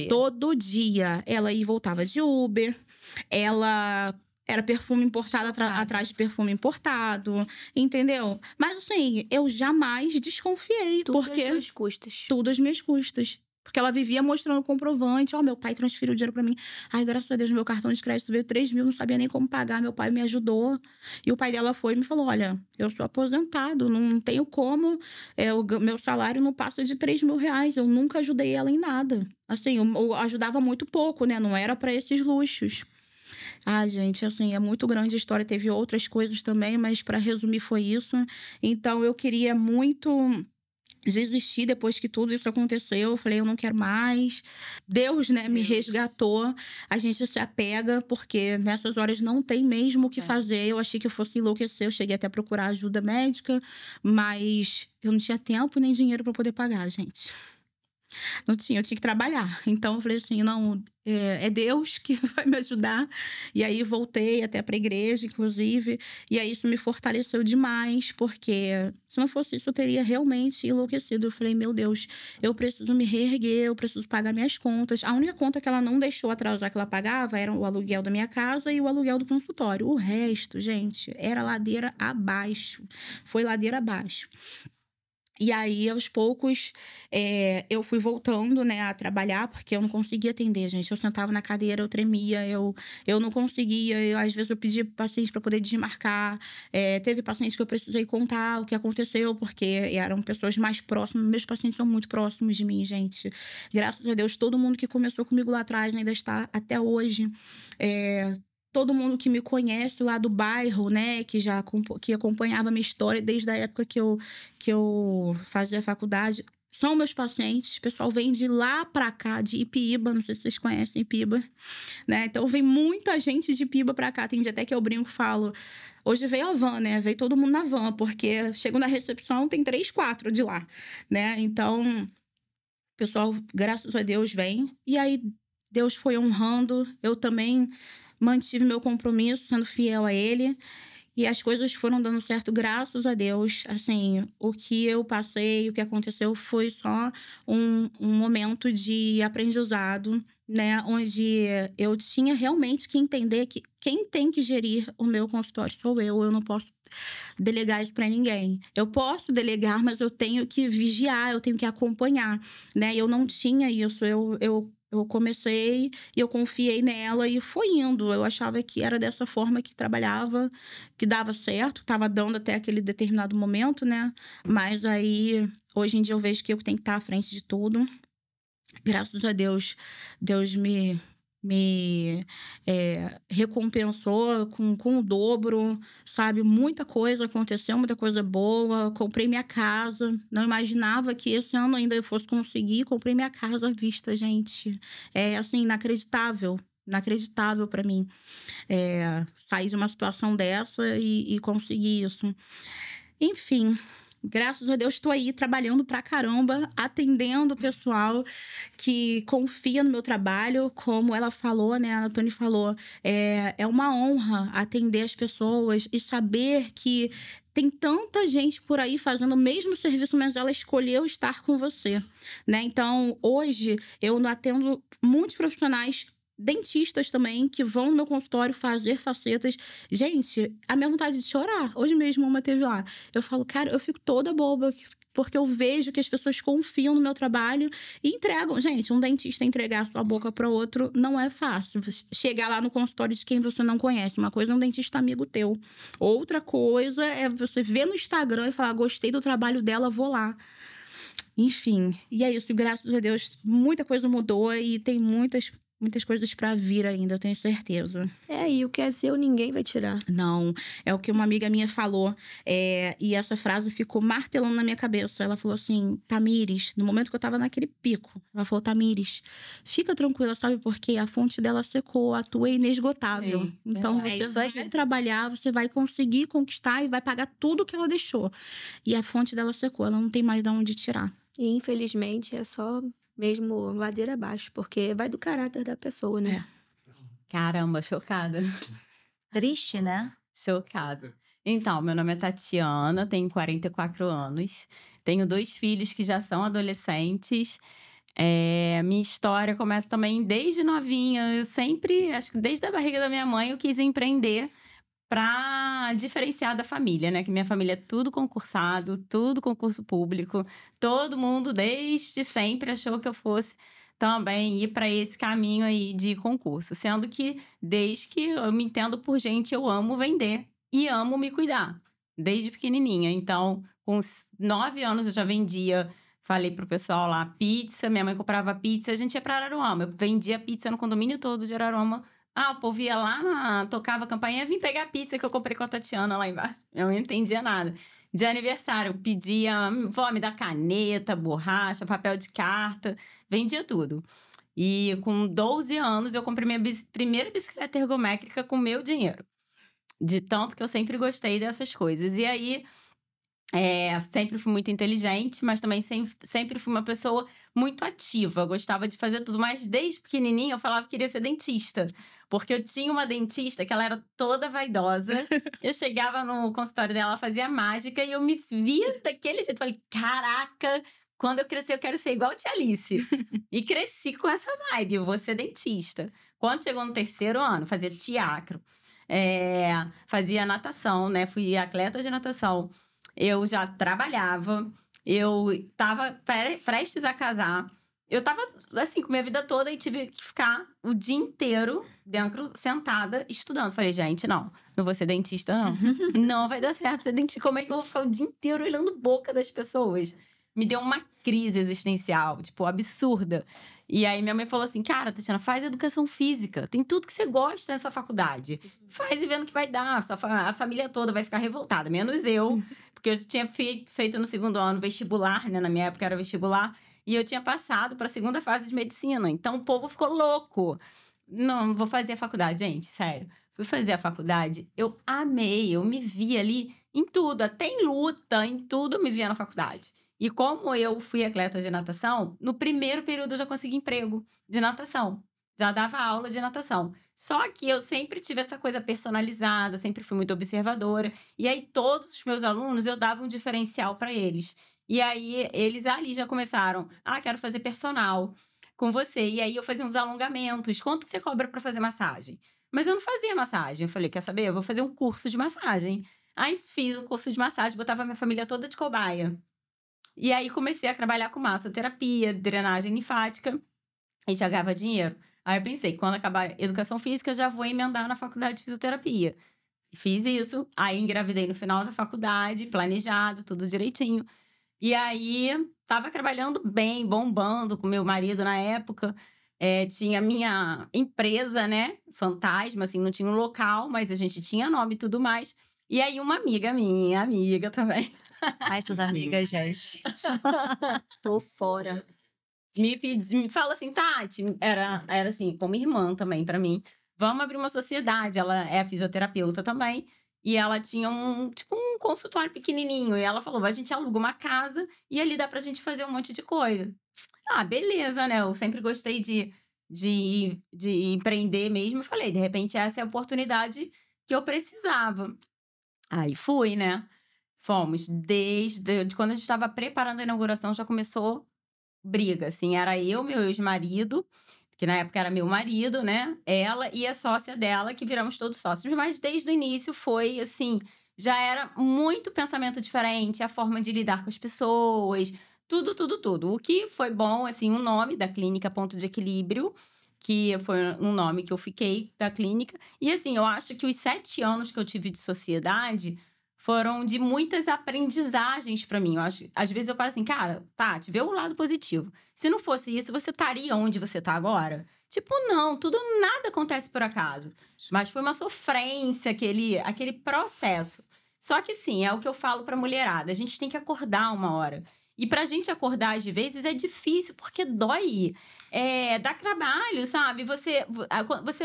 Todo dia. Ela ia e voltava de Uber. Ela era perfume importado atrás de perfume importado. Entendeu? Mas assim, eu jamais desconfiei. Tudo porque às suas custas. Tudo às minhas custas. Porque ela vivia mostrando comprovante. Meu pai transferiu dinheiro pra mim. Ai, graças a Deus, meu cartão de crédito veio 3 mil, não sabia nem como pagar. Meu pai me ajudou. E o pai dela foi e me falou, olha, eu sou aposentado, não tenho como. Meu salário não passa de 3 mil reais. Eu nunca ajudei ela em nada. Assim, eu ajudava muito pouco, né? Não era pra esses luxos. Gente, assim, é muito grande a história. Teve outras coisas também, mas pra resumir foi isso. Então, eu queria muito... desistir depois que tudo isso aconteceu. Eu falei, eu não quero mais. Deus, né, me resgatou. A gente se apega, porque nessas horas não tem mesmo o que fazer. Eu achei que eu fosse enlouquecer. Eu cheguei até a procurar ajuda médica, mas eu não tinha tempo nem dinheiro para poder pagar, gente. Não tinha, eu tinha que trabalhar. Então eu falei assim, não, é Deus que vai me ajudar. E aí voltei até pra igreja, inclusive. E aí isso me fortaleceu demais, porque se não fosse isso eu teria realmente enlouquecido. Eu falei, meu Deus, eu preciso me reerguer, eu preciso pagar minhas contas. A única conta que ela não deixou atrasar que ela pagava era o aluguel da minha casa e o aluguel do consultório. O resto, gente, era ladeira abaixo. Foi ladeira abaixo. E aí, aos poucos, eu fui voltando, né, a trabalhar, porque eu não conseguia atender, gente. Eu sentava na cadeira, eu tremia, eu não conseguia. Às vezes, eu pedia pro paciente para poder desmarcar. Teve paciente que eu precisei contar o que aconteceu, porque eram pessoas mais próximas. Meus pacientes são muito próximos de mim, gente. Graças a Deus, todo mundo que começou comigo lá atrás ainda está até hoje. Todo mundo que me conhece lá do bairro, né, que acompanhava a minha história desde a época que eu fazia faculdade, são meus pacientes. O pessoal vem de lá pra cá, de Ipiíba, não sei se vocês conhecem Ipiíba, né? Então vem muita gente de Ipiíba pra cá. Tem dia até que eu brinco e falo, hoje veio a van, né? Veio todo mundo na van, porque chego na recepção, tem 3, 4 de lá, né? Então, o pessoal, graças a Deus, vem. E aí, Deus foi honrando. Eu também mantive meu compromisso, sendo fiel a Ele. E as coisas foram dando certo, graças a Deus. Assim, o que eu passei, o que aconteceu foi só um momento de aprendizado, né? Onde eu tinha realmente que entender que quem tem que gerir o meu consultório sou eu. Eu não posso delegar isso para ninguém. Eu posso delegar, mas eu tenho que vigiar, eu tenho que acompanhar, né? Eu não tinha isso. Eu comecei e eu confiei nela e foi indo. Eu achava que era dessa forma que trabalhava, que dava certo, estava dando até aquele determinado momento, né? Mas aí, hoje em dia, eu vejo que eu tenho que estar à frente de tudo. Graças a Deus, Deus me recompensou com o dobro, sabe? Muita coisa aconteceu, muita coisa boa. Comprei minha casa. Não imaginava que esse ano ainda eu fosse conseguir. Comprei minha casa à vista, gente. É, assim, inacreditável. Inacreditável para mim. Sair de uma situação dessa e conseguir isso. Enfim... Graças a Deus, estou aí trabalhando pra caramba, atendendo o pessoal que confia no meu trabalho. Como ela falou, né? A Tony falou, é uma honra atender as pessoas e saber que tem tanta gente por aí fazendo o mesmo serviço, mas ela escolheu estar com você, né? Então, hoje, eu atendo muitos profissionais, dentistas também, que vão no meu consultório fazer facetas. Gente, a minha vontade de chorar. Hoje mesmo uma teve lá. Eu falo, cara, eu fico toda boba, porque eu vejo que as pessoas confiam no meu trabalho e entregam. Gente, um dentista entregar a sua boca para outro não é fácil. Chegar lá no consultório de quem você não conhece. Uma coisa é um dentista amigo teu. Outra coisa é você ver no Instagram e falar, gostei do trabalho dela, vou lá. Enfim, e é isso. Graças a Deus, muita coisa mudou e tem muitas coisas pra vir ainda, eu tenho certeza. E o que é seu, ninguém vai tirar. Não, é o que uma amiga minha falou. E essa frase ficou martelando na minha cabeça. Ela falou assim, Tamires, no momento que eu tava naquele pico, ela falou, Tamires, fica tranquila, sabe? Porque a fonte dela secou, a tua é inesgotável. Sim, então, você vai trabalhar, você vai conseguir conquistar e vai pagar tudo que ela deixou. E a fonte dela secou, ela não tem mais de onde tirar. E, infelizmente, é só... mesmo ladeira abaixo, porque vai do caráter da pessoa, né? Caramba, chocada. Triste, né? Chocada. Então, meu nome é Tatiana, tenho 44 anos. Tenho 2 filhos que já são adolescentes. Minha história começa também desde novinha. Eu sempre, acho que desde a barriga da minha mãe, eu quis empreender para diferenciar da família, né? Que minha família é tudo concursado, tudo concurso público. Todo mundo, desde sempre, achou que eu fosse também ir para esse caminho aí de concurso. Sendo que, desde que eu me entendo por gente, eu amo vender e amo me cuidar. Desde pequenininha. Então, com 9 anos, eu já vendia... Falei pro pessoal lá, pizza. Minha mãe comprava pizza, a gente ia para Araruama. Eu vendia pizza no condomínio todo de Araruama. O povo ia lá, tocava a campainha, vim pegar a pizza que eu comprei com a Tatiana lá embaixo. Eu não entendia nada. De aniversário, eu pedia, vó, me dá caneta, borracha, papel de carta, vendia tudo. E com 12 anos, eu comprei minha primeira bicicleta ergométrica com meu dinheiro. De tanto que eu sempre gostei dessas coisas. E aí... sempre fui muito inteligente, mas também sempre fui uma pessoa muito ativa. Eu gostava de fazer tudo, mas desde pequenininha eu falava que queria ser dentista. Porque eu tinha uma dentista que ela era toda vaidosa. Eu chegava no consultório dela, ela fazia mágica e eu me via daquele jeito. Falei, caraca, quando eu crescer eu quero ser igual a tia Alice. E cresci com essa vibe, eu vou ser dentista. Quando chegou no 3º ano, fazia teatro. Fazia natação, né? Fui atleta de natação. Eu já trabalhava, eu tava prestes a casar. Eu tava, assim, com minha vida toda e tive que ficar o dia inteiro dentro, sentada, estudando. Falei, gente, não vou ser dentista, não. Não vai dar certo ser dentista. Como é que eu vou ficar o dia inteiro olhando a boca das pessoas? Me deu uma crise existencial, tipo, absurda. E aí minha mãe falou assim, cara, Tatiana, faz educação física. Tem tudo que você gosta nessa faculdade. Faz e vê no que vai dar. A família toda vai ficar revoltada, menos eu. Porque Porque eu tinha feito no segundo ano vestibular, né? Na minha época era vestibular. E eu tinha passado para a segunda fase de medicina. Então, o povo ficou louco. Não vou fazer a faculdade, gente, sério. Fui fazer a faculdade, eu amei. Eu me vi ali em tudo. Até em luta, em tudo eu me via na faculdade. E como eu fui atleta de natação, no primeiro período eu já consegui emprego de natação. Já dava aula de natação. Só que eu sempre tive essa coisa personalizada, sempre fui muito observadora. E aí, todos os meus alunos, eu dava um diferencial para eles. E aí, eles ali já começaram. Quero fazer personal com você. E aí, eu fazia uns alongamentos. Quanto que você cobra para fazer massagem? Mas eu não fazia massagem. Eu falei, quer saber? Eu vou fazer um curso de massagem. Aí, fiz um curso de massagem, botava minha família toda de cobaia. E aí, comecei a trabalhar com massoterapia, drenagem linfática. E já ganhava dinheiro. Aí eu pensei, quando acabar a educação física, já vou emendar na faculdade de fisioterapia. Fiz isso, aí engravidei no final da faculdade, planejado, tudo direitinho. E aí, tava trabalhando bem, bombando com meu marido na época. Tinha minha empresa, né? Fantasma, assim, não tinha um local, mas a gente tinha nome e tudo mais. E aí, uma amiga minha, amiga também. Ai, essas amigas, gente. Tô fora. Me fala assim, Tati, era assim, como irmã também pra mim. Vamos abrir uma sociedade. Ela é fisioterapeuta também. E ela tinha um consultório pequenininho. E ela falou, a gente aluga uma casa e ali dá pra gente fazer um monte de coisa. Beleza, né? Eu sempre gostei de empreender mesmo. Eu falei, de repente, essa é a oportunidade que eu precisava. Aí fui, né? Fomos. Desde quando a gente estava preparando a inauguração, já começou briga, assim. Era eu, meu ex-marido, que na época era meu marido, né? Ela e a sócia dela, que viramos todos sócios. Mas desde o início foi, assim, já era muito pensamento diferente, a forma de lidar com as pessoas, tudo. O que foi bom, assim, o nome da clínica Ponto de Equilíbrio, que foi um nome que eu fiquei da clínica. E, assim, eu acho que os 7 anos que eu tive de sociedade foram de muitas aprendizagens pra mim. Eu acho, às vezes eu paro assim, cara, Tati, vê o lado positivo. Se não fosse isso, você estaria onde você tá agora? Tipo, não, nada acontece por acaso. Mas foi uma sofrência, aquele processo. Só que sim, é o que eu falo pra mulherada, a gente tem que acordar uma hora. E pra gente acordar, às vezes, é difícil, porque dói. Dá trabalho, sabe? Você,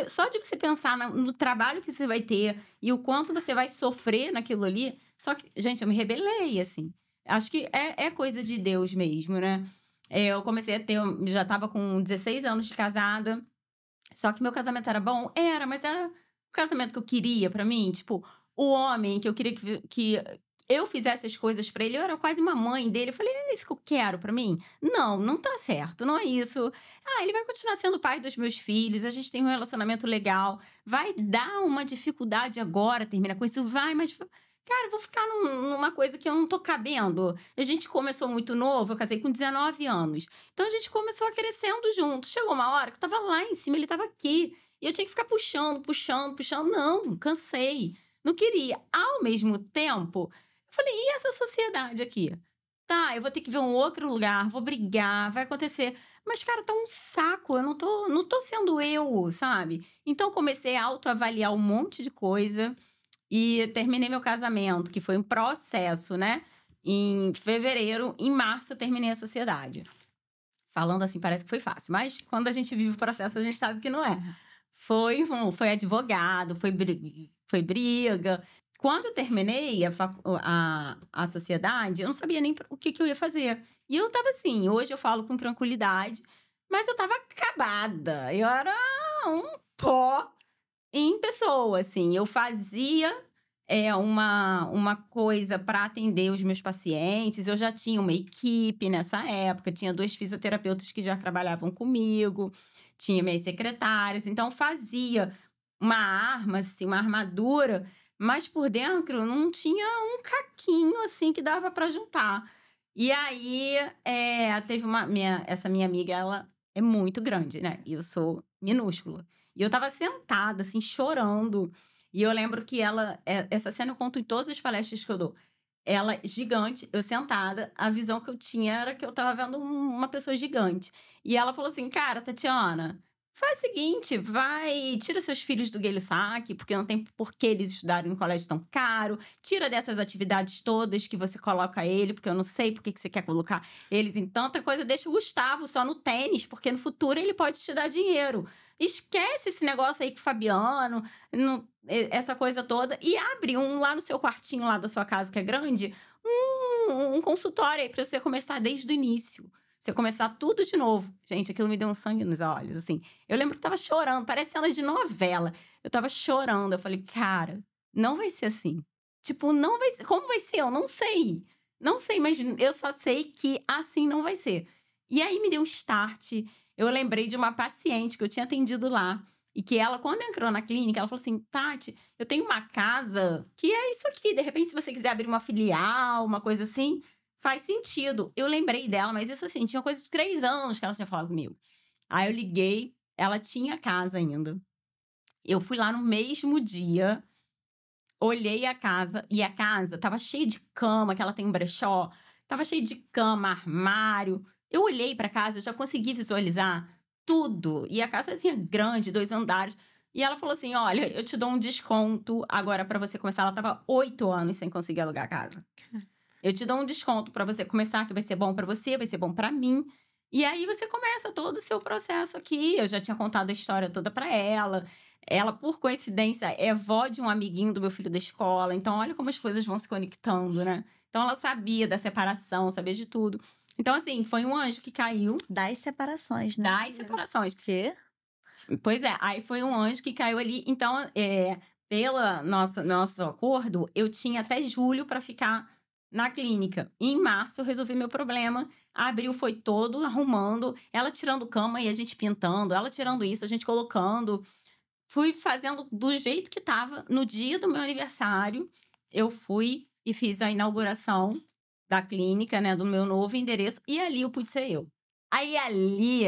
só de você pensar no trabalho que você vai ter e o quanto você vai sofrer naquilo ali. Só que, gente, eu me rebelei, assim. Acho que é coisa de Deus mesmo, né? Eu comecei a eu já tava com 16 anos de casada. Só que meu casamento era bom? Era, mas era o casamento que eu queria pra mim. Tipo, o homem que eu queria que eu fizesse as coisas pra ele, eu era quase uma mãe dele. Eu falei, é isso que eu quero pra mim? Não tá certo, não é isso. Ele vai continuar sendo pai dos meus filhos, a gente tem um relacionamento legal. Vai dar uma dificuldade agora terminar com isso? Vai, mas, cara, eu vou ficar numa coisa que eu não tô cabendo. A gente começou muito novo, eu casei com 19 anos. Então, a gente começou a crescendo junto. Chegou uma hora que eu tava lá em cima, ele tava aqui. E eu tinha que ficar puxando. Não, cansei. Não queria. Ao mesmo tempo, eu falei, e essa sociedade aqui? Tá, eu vou ter que ver um outro lugar, vou brigar, vai acontecer. Mas, cara, tá um saco, eu não tô sendo eu, sabe? Então, comecei a autoavaliar um monte de coisa e terminei meu casamento, que foi um processo, né? Em fevereiro, em março, eu terminei a sociedade. Falando assim, parece que foi fácil, mas quando a gente vive o processo, a gente sabe que não é. Foi advogado, foi briga. Quando eu terminei a sociedade, eu não sabia nem o que eu ia fazer. E eu tava assim, hoje eu falo com tranquilidade, mas eu tava acabada. Eu era um pó em pessoa, assim. Eu fazia uma coisa para atender os meus pacientes. Eu já tinha uma equipe nessa época, tinha 2 fisioterapeutas que já trabalhavam comigo, tinha minhas secretárias. Então, eu fazia uma arma, assim, uma armadura, mas por dentro não tinha um caquinho, assim, que dava para juntar. E aí, teve essa minha amiga, ela é muito grande, né? E eu sou minúscula. E eu tava sentada, assim, chorando. E eu lembro que essa cena eu conto em todas as palestras que eu dou. Ela, gigante, eu sentada, a visão que eu tinha era que eu tava vendo uma pessoa gigante. E ela falou assim, cara, Tatiana, Faz o seguinte, tira seus filhos do Gay-Lussac, porque não tem por que eles estudarem em colégio tão caro. Tira dessas atividades todas que você coloca ele, porque eu não sei por que você quer colocar eles em tanta coisa. Deixa o Gustavo só no tênis, porque no futuro ele pode te dar dinheiro. Esquece esse negócio aí com o Fabiano, essa coisa toda. E abre lá no seu quartinho lá da sua casa, que é grande, um consultório aí pra você começar desde o início. Você começar tudo de novo. Gente, aquilo me deu um sangue nos olhos, assim. Eu lembro que eu tava chorando, parece cena de novela. Eu tava chorando, eu falei, cara, não vai ser assim. Tipo, não vai ser. Como vai ser? Eu não sei. Não sei, mas eu só sei que assim não vai ser. E aí me deu um start. Eu lembrei de uma paciente que eu tinha atendido lá. E que ela, quando entrou na clínica, ela falou assim, Tati, eu tenho uma casa que é isso aqui. De repente, se você quiser abrir uma filial, uma coisa assim... Faz sentido. Eu lembrei dela, mas isso assim, tinha coisa de 3 anos que ela tinha falado comigo. Aí eu liguei, ela tinha casa ainda. Eu fui lá no mesmo dia, olhei a casa, e a casa tava cheia de cama, que ela tem um brechó, tava cheia de cama, armário. Eu olhei pra casa, eu já consegui visualizar tudo. E a casa assim, é grande, 2 andares. E ela falou assim, olha, eu te dou um desconto agora pra você começar. Ela tava 8 anos sem conseguir alugar a casa. Eu te dou um desconto pra você começar, que vai ser bom pra você, vai ser bom pra mim. E aí você começa todo o seu processo aqui. Eu já tinha contado a história toda pra ela. Ela, por coincidência, é vó de um amiguinho do meu filho da escola. Então, olha como as coisas vão se conectando, né? Então, ela sabia da separação, sabia de tudo. Então, assim, foi um anjo que caiu. Das separações, né? Das separações. Quê? Pois é, aí foi um anjo que caiu ali. Então, pelo nosso acordo, eu tinha até julho pra ficar na clínica. E em março eu resolvi meu problema. Abril foi todo arrumando, ela tirando cama e a gente pintando, ela tirando isso, a gente colocando. Fui fazendo do jeito que tava. No dia do meu aniversário, eu fui e fiz a inauguração da clínica, né, do meu novo endereço. E ali eu pude ser eu. Aí ali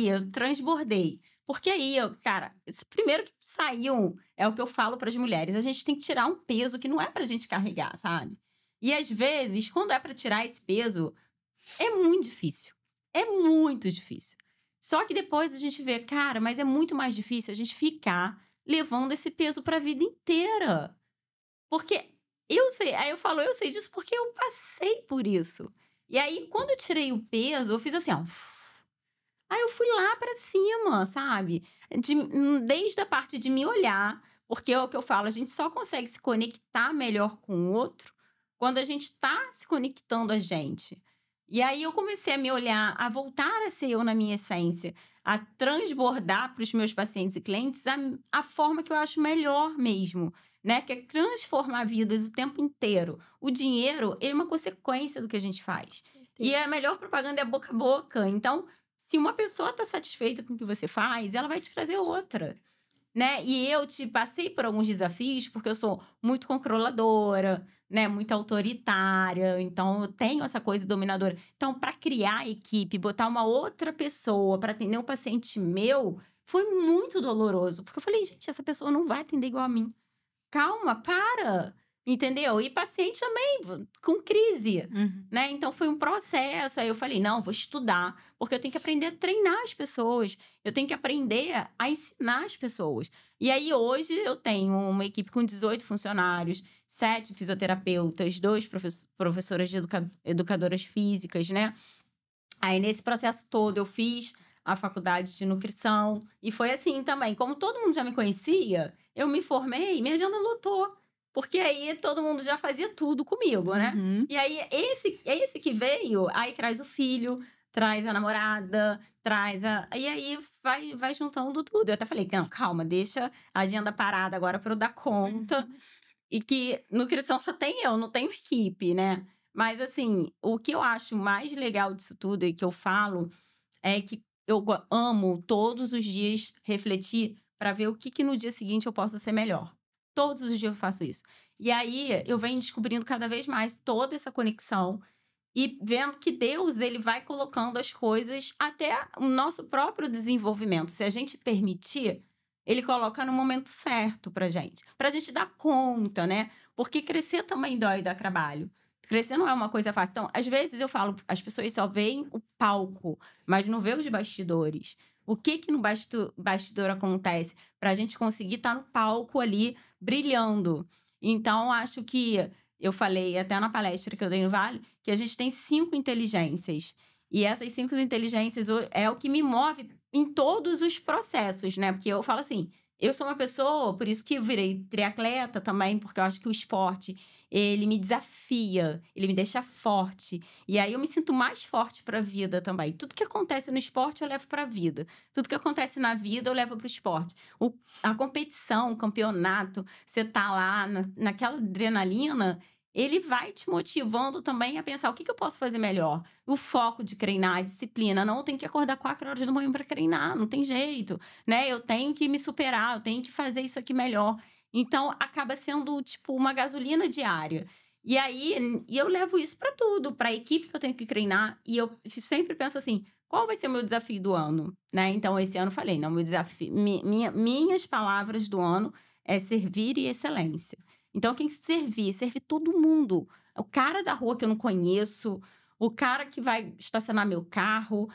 eu transbordei. Porque aí, cara, primeiro que saiu, é o que eu falo para as mulheres, a gente tem que tirar um peso que não é pra gente carregar, sabe? E às vezes, quando é pra tirar esse peso, é muito difícil. É muito difícil. Só que depois a gente vê, cara, mas é muito mais difícil a gente ficar levando esse peso pra vida inteira. Porque eu sei, aí eu falo, eu sei disso porque eu passei por isso. E aí, quando eu tirei o peso, eu fiz assim, ó. Aí eu fui lá pra cima, sabe? Desde a parte de me olhar, porque é o que eu falo, a gente só consegue se conectar melhor com o outro quando a gente tá se conectando a gente. E aí eu comecei a me olhar, a voltar a ser eu na minha essência, a transbordar para os meus pacientes e clientes a forma que eu acho melhor mesmo, né? Que é transformar vidas o tempo inteiro. O dinheiro, ele é uma consequência do que a gente faz. E a melhor propaganda é boca a boca. Então, se uma pessoa está satisfeita com o que você faz, ela vai te trazer outra, né? E eu passei por alguns desafios, porque eu sou muito controladora, né? Muito autoritária. Então, eu tenho essa coisa dominadora. Então, para criar a equipe, botar uma outra pessoa para atender um paciente meu, foi muito doloroso. Porque eu falei, gente, essa pessoa não vai atender igual a mim. Calma, para! Entendeu? E paciente também com crise, né? Então, foi um processo. Aí eu falei, não, vou estudar. Porque eu tenho que aprender a treinar as pessoas. Eu tenho que aprender a ensinar as pessoas. E aí, hoje, eu tenho uma equipe com 18 funcionários, 7 fisioterapeutas, 2 professoras de educadoras físicas, né? Aí, nesse processo todo, eu fiz a faculdade de nutrição. E foi assim também. Como todo mundo já me conhecia, eu me formei, minha agenda lotou. Porque aí todo mundo já fazia tudo comigo, né? E aí, esse que veio, aí traz o filho, traz a namorada, e aí vai juntando tudo. Eu até falei, não, calma, deixa a agenda parada agora para eu dar conta. E que nutrição só tem eu, não tenho equipe, né? Mas assim, o que eu acho mais legal disso tudo e que eu falo é que eu amo todos os dias refletir para ver o que no dia seguinte eu posso ser melhor. Todos os dias eu faço isso. E aí, eu venho descobrindo cada vez mais toda essa conexão e vendo que Deus, ele vai colocando as coisas até o nosso próprio desenvolvimento. Se a gente permitir, ele coloca no momento certo pra gente dar conta, né? Porque crescer também dói e dá trabalho. Crescer não é uma coisa fácil. Então, às vezes eu falo, as pessoas só veem o palco, mas não vê os bastidores. O que no bastidor acontece pra gente conseguir estar no palco ali brilhando. Então, acho que eu falei até na palestra que eu dei no Vale, que a gente tem 5 inteligências. E essas 5 inteligências é o que me move em todos os processos, né? Porque eu falo assim, eu sou uma pessoa, por isso que eu virei triatleta também, porque eu acho que o esporte, ele me desafia, ele me deixa forte. E aí eu me sinto mais forte para a vida também. Tudo que acontece no esporte eu levo para a vida. Tudo que acontece na vida eu levo para o esporte. A competição, o campeonato, você tá lá naquela adrenalina, ele vai te motivando também a pensar o que eu posso fazer melhor. O foco de treinar, a disciplina. Não, eu tenho que acordar 4 horas da manhã para treinar, não tem jeito, né? Eu tenho que me superar, eu tenho que fazer isso aqui melhor. Então, acaba sendo, tipo, uma gasolina diária. E aí, eu levo isso para tudo, para a equipe que eu tenho que treinar. E eu sempre penso assim, qual vai ser o meu desafio do ano? Né? Então, esse ano eu falei, não, meu desafio... minhas palavras do ano é servir e excelência. Então, quem servir todo mundo. O cara da rua que eu não conheço, o cara que vai estacionar meu carro,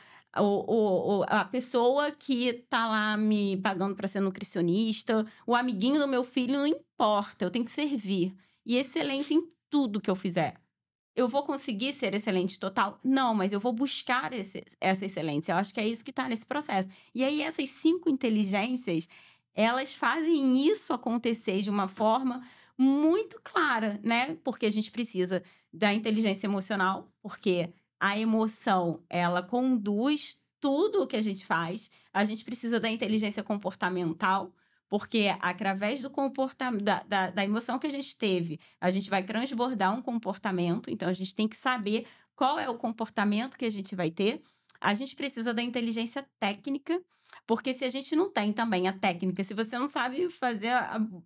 a pessoa que tá lá me pagando para ser nutricionista, o amiguinho do meu filho, não importa, eu tenho que servir. E excelência em tudo que eu fizer. Eu vou conseguir ser excelente total? Não, mas eu vou buscar essa excelência. Eu acho que é isso que está nesse processo. E aí, essas 5 inteligências, elas fazem isso acontecer de uma forma muito clara, né? Porque a gente precisa da inteligência emocional, porque a emoção, ela conduz tudo o que a gente faz. A gente precisa da inteligência comportamental, porque através do comportamento, da emoção que a gente teve, a gente vai transbordar um comportamento. Então, a gente tem que saber qual é o comportamento que a gente vai ter. A gente precisa da inteligência técnica, porque se a gente não tem também a técnica, se você não sabe fazer,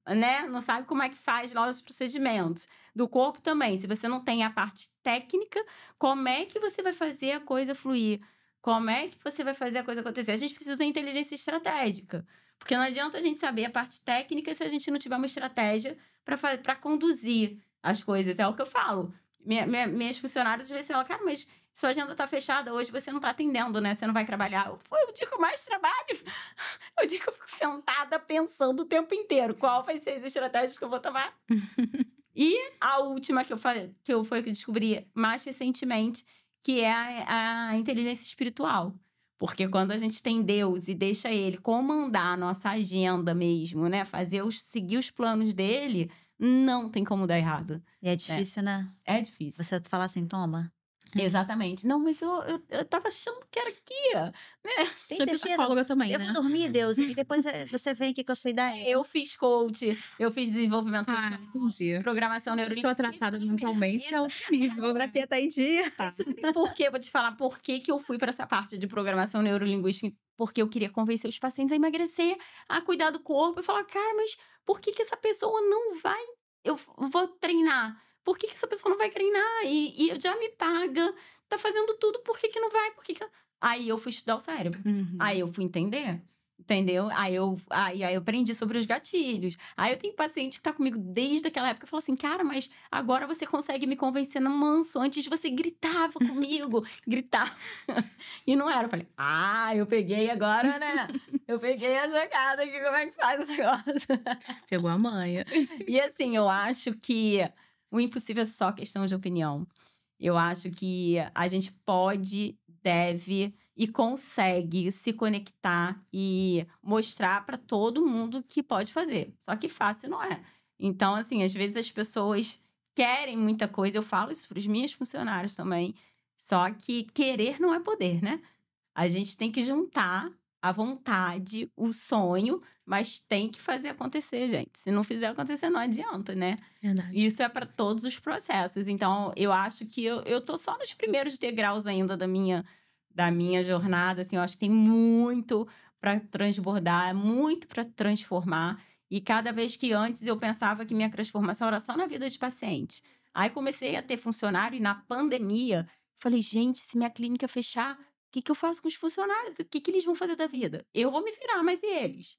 né? Não sabe como é que faz lá os procedimentos do corpo também. Se você não tem a parte técnica, como é que você vai fazer a coisa fluir? Como é que você vai fazer a coisa acontecer? A gente precisa da inteligência estratégica. Porque não adianta a gente saber a parte técnica se a gente não tiver uma estratégia para conduzir as coisas. É o que eu falo. Minhas funcionárias às vezes falam, cara, mas sua agenda tá fechada hoje, você não tá atendendo, né? Você não vai trabalhar. Foi o dia que eu mais trabalho. É o dia que eu fico sentada pensando o tempo inteiro. Qual vai ser as estratégias que eu vou tomar? E a última que eu descobri mais recentemente, que é a inteligência espiritual. Porque quando a gente tem Deus e deixa Ele comandar a nossa agenda mesmo, né? Seguir os planos dele, não tem como dar errado. E é difícil, né? É difícil. Você falar assim, toma. Exatamente. Não, mas eu tava achando que era aqui, né? Tem Você é certeza? psicóloga também, Eu né? vou dormir, Deus, e depois você vem aqui com a sua ideia. Eu fiz coach, eu fiz desenvolvimento pessoal, Entendi. programação Estou neurolinguística. tratada mentalmente ao nível. Terapia tá em dia. Por quê? Vou te falar por que eu fui para essa parte de programação neurolinguística. Porque eu queria convencer os pacientes a emagrecer, a cuidar do corpo. E falar, cara, mas por que essa pessoa não vai... Eu vou treinar. Por que essa pessoa não vai treinar? E já me paga, tá fazendo tudo, por que não vai? Aí eu fui estudar o cérebro. Aí eu fui entender. Entendeu? Aí eu aprendi sobre os gatilhos. Aí eu tenho paciente que tá comigo desde aquela época e falou assim, cara, mas agora você consegue me convencer no manso. Antes você gritava comigo. Gritava. E não era. Eu falei, eu peguei agora, né? Eu peguei a jogada aqui, como é que faz o negócio? Pegou a manha. E assim, eu acho que o impossível é só questão de opinião. Eu acho que a gente pode, deve e consegue se conectar e mostrar para todo mundo que pode fazer. Só que fácil não é. Então, assim, às vezes as pessoas querem muita coisa. Eu falo isso para os meus funcionários também. Só que querer não é poder, né? A gente tem que juntar a vontade, o sonho, mas tem que fazer acontecer, gente. Se não fizer acontecer, não adianta, né? Verdade. Isso é para todos os processos. Então, eu acho que eu tô só nos primeiros degraus ainda da minha jornada, assim. Eu acho que tem muito para transbordar, muito para transformar. E cada vez que antes eu pensava que minha transformação era só na vida de paciente. Aí comecei a ter funcionário e na pandemia, falei, gente, se minha clínica fechar, o que eu faço com os funcionários? O que eles vão fazer da vida? Eu vou me virar, mas e eles?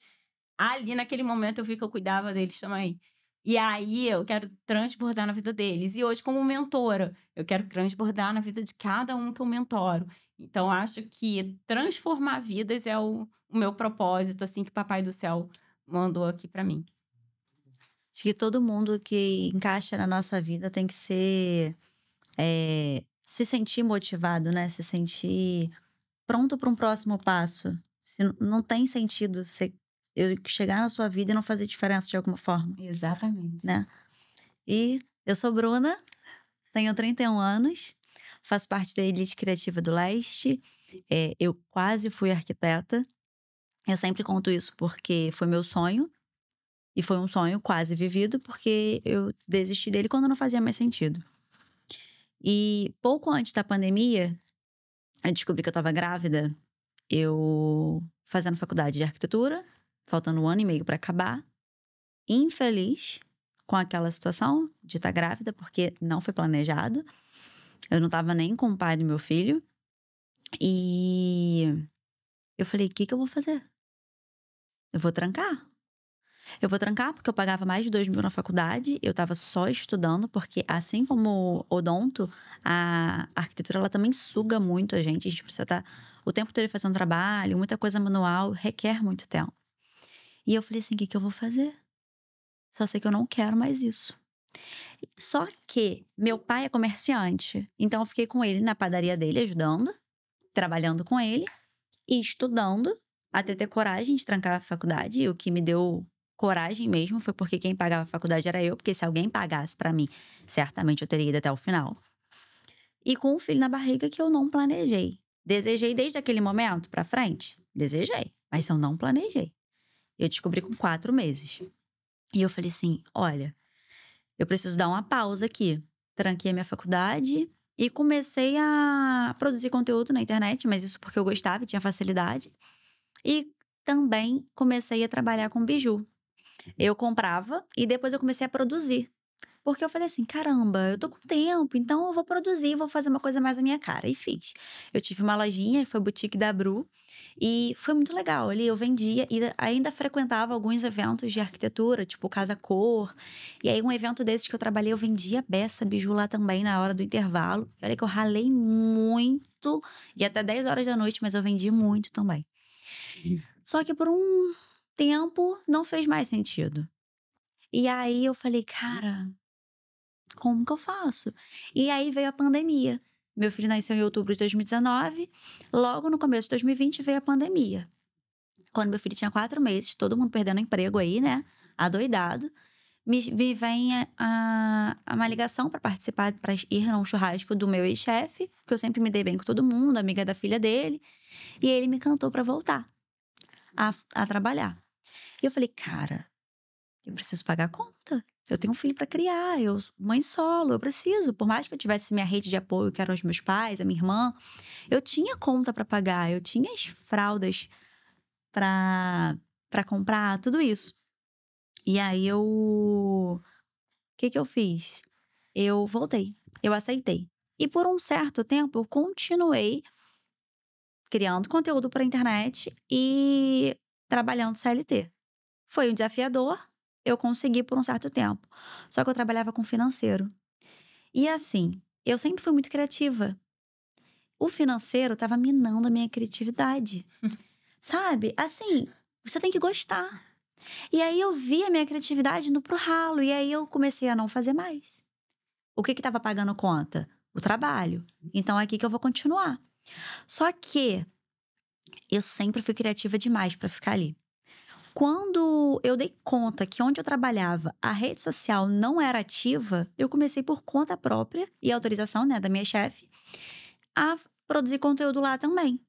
Ali, naquele momento, eu vi que eu cuidava deles também. E aí eu quero transbordar na vida deles. E hoje, como mentora, eu quero transbordar na vida de cada um que eu mentoro. Então, acho que transformar vidas é o meu propósito, assim, que Papai do Céu mandou aqui pra mim. Acho que todo mundo que encaixa na nossa vida tem que ser. Se sentir motivado, né? Se sentir pronto para um próximo passo. Não tem sentido eu chegar na sua vida e não fazer diferença de alguma forma, Exatamente. né? E eu sou Bruna, tenho 31 anos, faço parte da elite criativa do Leste. Eu quase fui arquiteta. Eu sempre conto isso porque foi meu sonho. E foi um sonho quase vivido, porque eu desisti dele quando não fazia mais sentido. E pouco antes da pandemia, eu descobri que eu estava grávida. Eu fazendo faculdade de arquitetura, faltando 1 ano e meio para acabar. Infeliz com aquela situação de estar grávida, porque não foi planejado. Eu não estava nem com o pai do meu filho. E eu falei, o que eu vou fazer? Eu vou trancar. Eu vou trancar porque eu pagava mais de 2 mil na faculdade. Eu tava só estudando, porque assim como odonto, a arquitetura ela também suga muito a gente. A gente precisa estar o tempo todo fazendo trabalho, muita coisa manual, requer muito tempo. E eu falei assim, o que eu vou fazer? Só sei que eu não quero mais isso. Só que meu pai é comerciante. Então eu fiquei com ele na padaria dele, ajudando, trabalhando com ele e estudando até ter coragem de trancar a faculdade. E o que me deu coragem mesmo foi porque quem pagava a faculdade era eu, porque se alguém pagasse pra mim, certamente eu teria ido até o final. E com um filho na barriga que eu não planejei. Desejei desde aquele momento pra frente? Desejei, mas eu não planejei. Eu descobri com 4 meses. E eu falei assim, olha, eu preciso dar uma pausa aqui. Tranquei a minha faculdade e comecei a produzir conteúdo na internet, mas isso porque eu gostava e tinha facilidade. E também comecei a trabalhar com biju. Eu comprava e depois eu comecei a produzir. Porque eu falei assim, caramba, eu tô com tempo, então eu vou produzir, vou fazer uma coisa mais à minha cara. E fiz. Eu tive uma lojinha, foi a Boutique da Bru, e foi muito legal. Ali eu vendia e ainda frequentava alguns eventos de arquitetura, tipo Casa Cor. E aí um evento desses que eu trabalhei, eu vendia beça, biju lá também na hora do intervalo. E olha que eu ralei muito, e até 10 horas da noite, mas eu vendi muito também. Só que por um tempo não fez mais sentido. E aí eu falei, cara, como que eu faço? E aí veio a pandemia. Meu filho nasceu em outubro de 2019. Logo no começo de 2020 veio a pandemia. Quando meu filho tinha 4 meses, todo mundo perdendo emprego aí, né? Adoidado. Me vem uma ligação para participar, para ir num churrasco do meu ex-chefe, que eu sempre me dei bem com todo mundo, amiga da filha dele. E ele me cantou para voltar a trabalhar. E eu falei, cara, eu preciso pagar a conta. Eu tenho um filho para criar, eu mãe solo, eu preciso. Por mais que eu tivesse minha rede de apoio, que eram os meus pais, a minha irmã, eu tinha conta para pagar, eu tinha as fraldas para comprar, tudo isso. E aí o que eu fiz? Eu voltei, eu aceitei. E por um certo tempo eu continuei criando conteúdo para internet e trabalhando CLT. Foi um desafiador, eu consegui por um certo tempo. Só que eu trabalhava com financeiro. E assim, eu sempre fui muito criativa. O financeiro tava minando a minha criatividade. Sabe? Assim, você tem que gostar. E aí eu vi a minha criatividade indo pro ralo. E aí eu comecei a não fazer mais. O que tava pagando conta? O trabalho. Então é aqui que eu vou continuar. Só que eu sempre fui criativa demais pra ficar ali. Quando eu dei conta que onde eu trabalhava a rede social não era ativa, eu comecei por conta própria e autorização, né, da minha chefe, a produzir conteúdo lá também.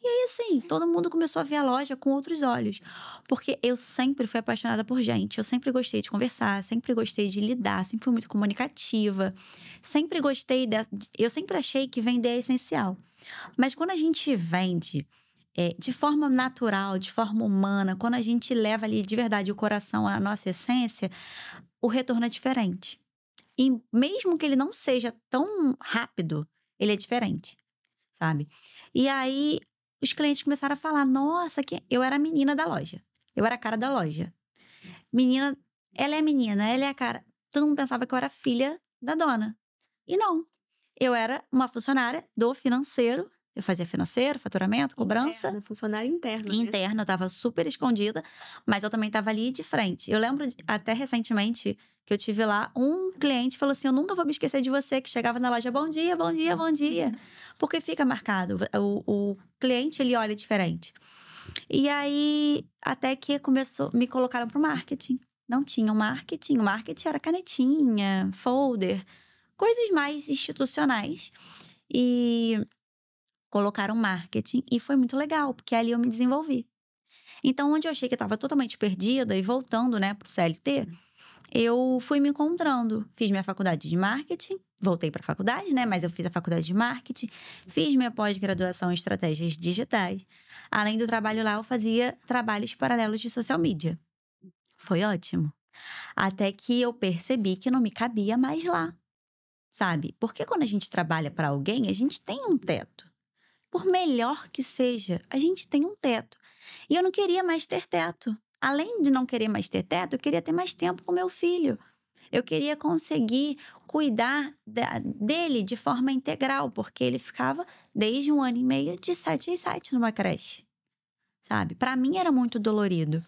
E aí, assim, todo mundo começou a ver a loja com outros olhos. Porque eu sempre fui apaixonada por gente. Eu sempre gostei de conversar, sempre gostei de lidar, sempre fui muito comunicativa. Sempre gostei eu sempre achei que vender é essencial. Mas quando a gente vende de forma natural, de forma humana, quando a gente leva ali de verdade o coração, a nossa essência, o retorno é diferente. E mesmo que ele não seja tão rápido, ele é diferente, sabe? E aí, os clientes começaram a falar, nossa, que eu era a menina da loja. Eu era a cara da loja. Menina ela é a menina, ela é a cara. Todo mundo pensava que eu era filha da dona. E não. Eu era uma funcionária do financeiro. Eu fazia financeiro, faturamento, cobrança. Interna, funcionária interna. né? Interna, eu tava super escondida, mas eu também tava ali de frente. Eu lembro até recentemente que eu tive lá, um cliente falou assim: eu nunca vou me esquecer de você, que chegava na loja, bom dia, bom dia, bom dia. Porque fica marcado. O cliente, ele olha diferente. E aí, até que me colocaram pro marketing. Não tinha marketing. O marketing era canetinha, folder, coisas mais institucionais. E colocaram marketing e foi muito legal, porque ali eu me desenvolvi. Então, onde eu achei que eu estava totalmente perdida e voltando, né, pro CLT, eu fui me encontrando. Fiz minha faculdade de marketing, voltei para a faculdade, né, mas eu fiz a faculdade de marketing, fiz minha pós-graduação em estratégias digitais. Além do trabalho lá, eu fazia trabalhos paralelos de social media. Foi ótimo. Até que eu percebi que não me cabia mais lá, sabe? Porque quando a gente trabalha para alguém, a gente tem um teto. Por melhor que seja, a gente tem um teto. E eu não queria mais ter teto. Além de não querer mais ter teto, eu queria ter mais tempo com meu filho. Eu queria conseguir cuidar dele de forma integral, porque ele ficava desde 1 ano e meio de 7 em 7 numa creche, sabe? Para mim era muito dolorido.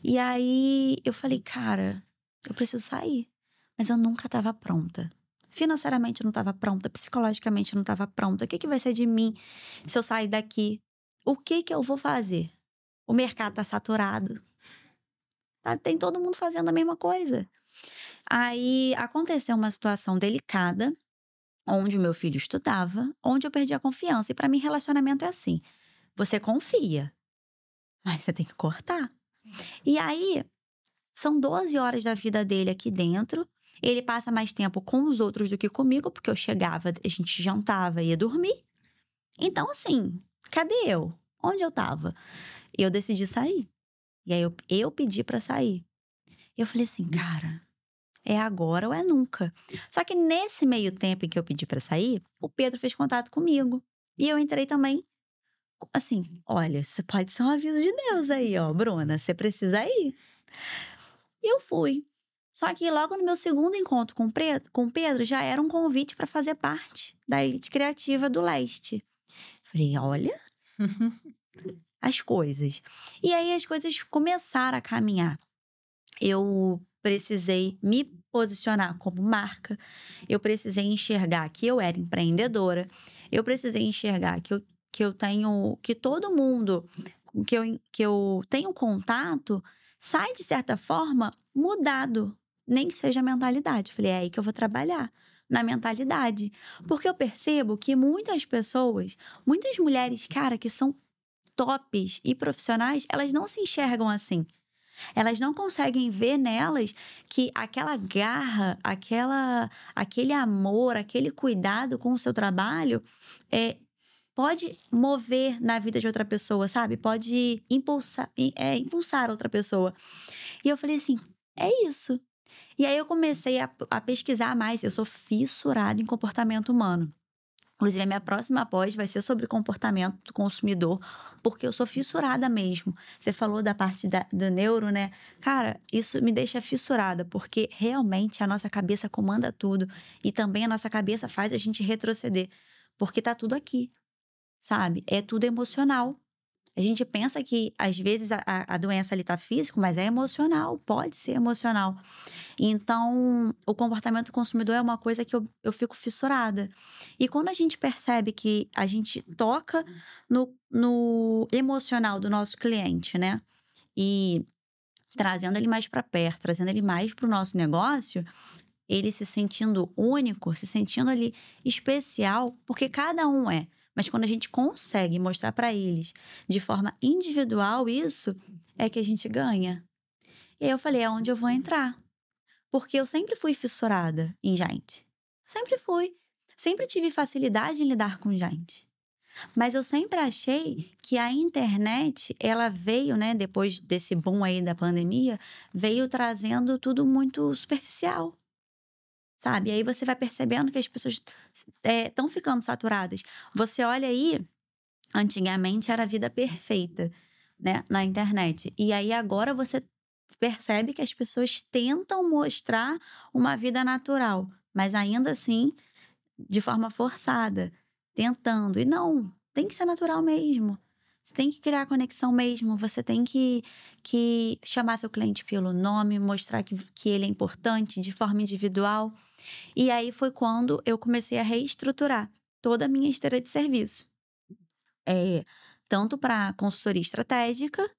E aí eu falei, cara, eu preciso sair. Mas eu nunca estava pronta. Financeiramente eu não estava pronta, psicologicamente eu não estava pronta. O que vai ser de mim se eu sair daqui? O que eu vou fazer? O mercado tá saturado. Tem todo mundo fazendo a mesma coisa. Aí aconteceu uma situação delicada, onde o meu filho estudava, onde eu perdi a confiança. E para mim, relacionamento é assim: você confia, mas você tem que cortar. Sim. E aí, são 12 horas da vida dele aqui dentro. Ele passa mais tempo com os outros do que comigo, porque eu chegava, a gente jantava e ia dormir. Então, assim, cadê eu? Onde eu tava? Eu decidi sair. E aí eu pedi pra sair. Eu falei assim, cara, é agora ou é nunca. Só que nesse meio tempo em que eu pedi pra sair, o Pedro fez contato comigo. E eu entrei também, assim, olha, isso pode ser um aviso de Deus aí, ó, Bruna, você precisa ir. E eu fui. Só que logo no meu segundo encontro com o Pedro, já era um convite para fazer parte da elite criativa do Leste. Falei, olha, as coisas. E aí as coisas começaram a caminhar. Eu precisei me posicionar como marca, eu precisei enxergar que eu era empreendedora, eu precisei enxergar que eu tenho, que todo mundo que eu tenho contato sai, de certa forma, mudado. Nem que seja a mentalidade. Falei, é aí que eu vou trabalhar, na mentalidade. Porque eu percebo que muitas pessoas, muitas mulheres, cara, que são tops e profissionais, elas não se enxergam assim. Elas não conseguem ver nelas que aquela garra, aquele amor, aquele cuidado com o seu trabalho pode mover na vida de outra pessoa, sabe? Pode impulsar outra pessoa. E eu falei assim, é isso. E aí eu comecei a pesquisar mais. Eu sou fissurada em comportamento humano. Inclusive, a minha próxima pós vai ser sobre comportamento do consumidor, porque eu sou fissurada mesmo. Você falou da parte do neuro, né? Cara, isso me deixa fissurada, porque realmente a nossa cabeça comanda tudo. E também a nossa cabeça faz a gente retroceder, porque tá tudo aqui, sabe? É tudo emocional. A gente pensa que, às vezes, a doença ali tá físico, mas é emocional, pode ser emocional. Então, o comportamento do consumidor é uma coisa que eu fico fissurada. E quando a gente percebe que a gente toca no emocional do nosso cliente, né? E trazendo ele mais para perto, trazendo ele mais para o nosso negócio, ele se sentindo único, se sentindo ali especial, porque cada um é. Mas quando a gente consegue mostrar para eles de forma individual isso, é que a gente ganha. E aí eu falei, é onde eu vou entrar. Porque eu sempre fui fissurada em gente. Sempre fui. Sempre tive facilidade em lidar com gente. Mas eu sempre achei que a internet, ela veio, né, depois desse boom aí da pandemia, veio trazendo tudo muito superficial. Sabe? E aí você vai percebendo que as pessoas estão ficando saturadas. Você olha aí, antigamente era a vida perfeita, né? Na internet. E aí agora você percebe que as pessoas tentam mostrar uma vida natural, mas ainda assim, de forma forçada, tentando. E não, tem que ser natural mesmo. Você tem que criar conexão mesmo, você tem que chamar seu cliente pelo nome, mostrar que ele é importante de forma individual. E aí foi quando eu comecei a reestruturar toda a minha esteira de serviço. Tanto para consultoria estratégica,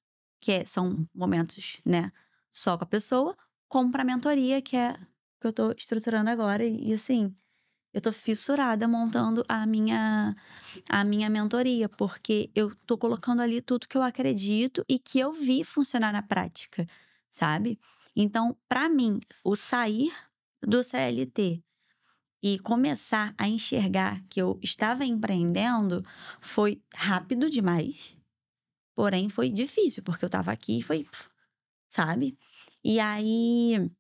são momentos, né, só com a pessoa, como para mentoria, que é que eu estou estruturando agora. E assim, eu tô fissurada montando a minha mentoria, porque eu tô colocando ali tudo que eu acredito e que eu vi funcionar na prática, sabe? Então, para mim, o sair do CLT e começar a enxergar que eu estava empreendendo foi rápido demais, porém foi difícil, porque eu tava aqui e foi, sabe? E aí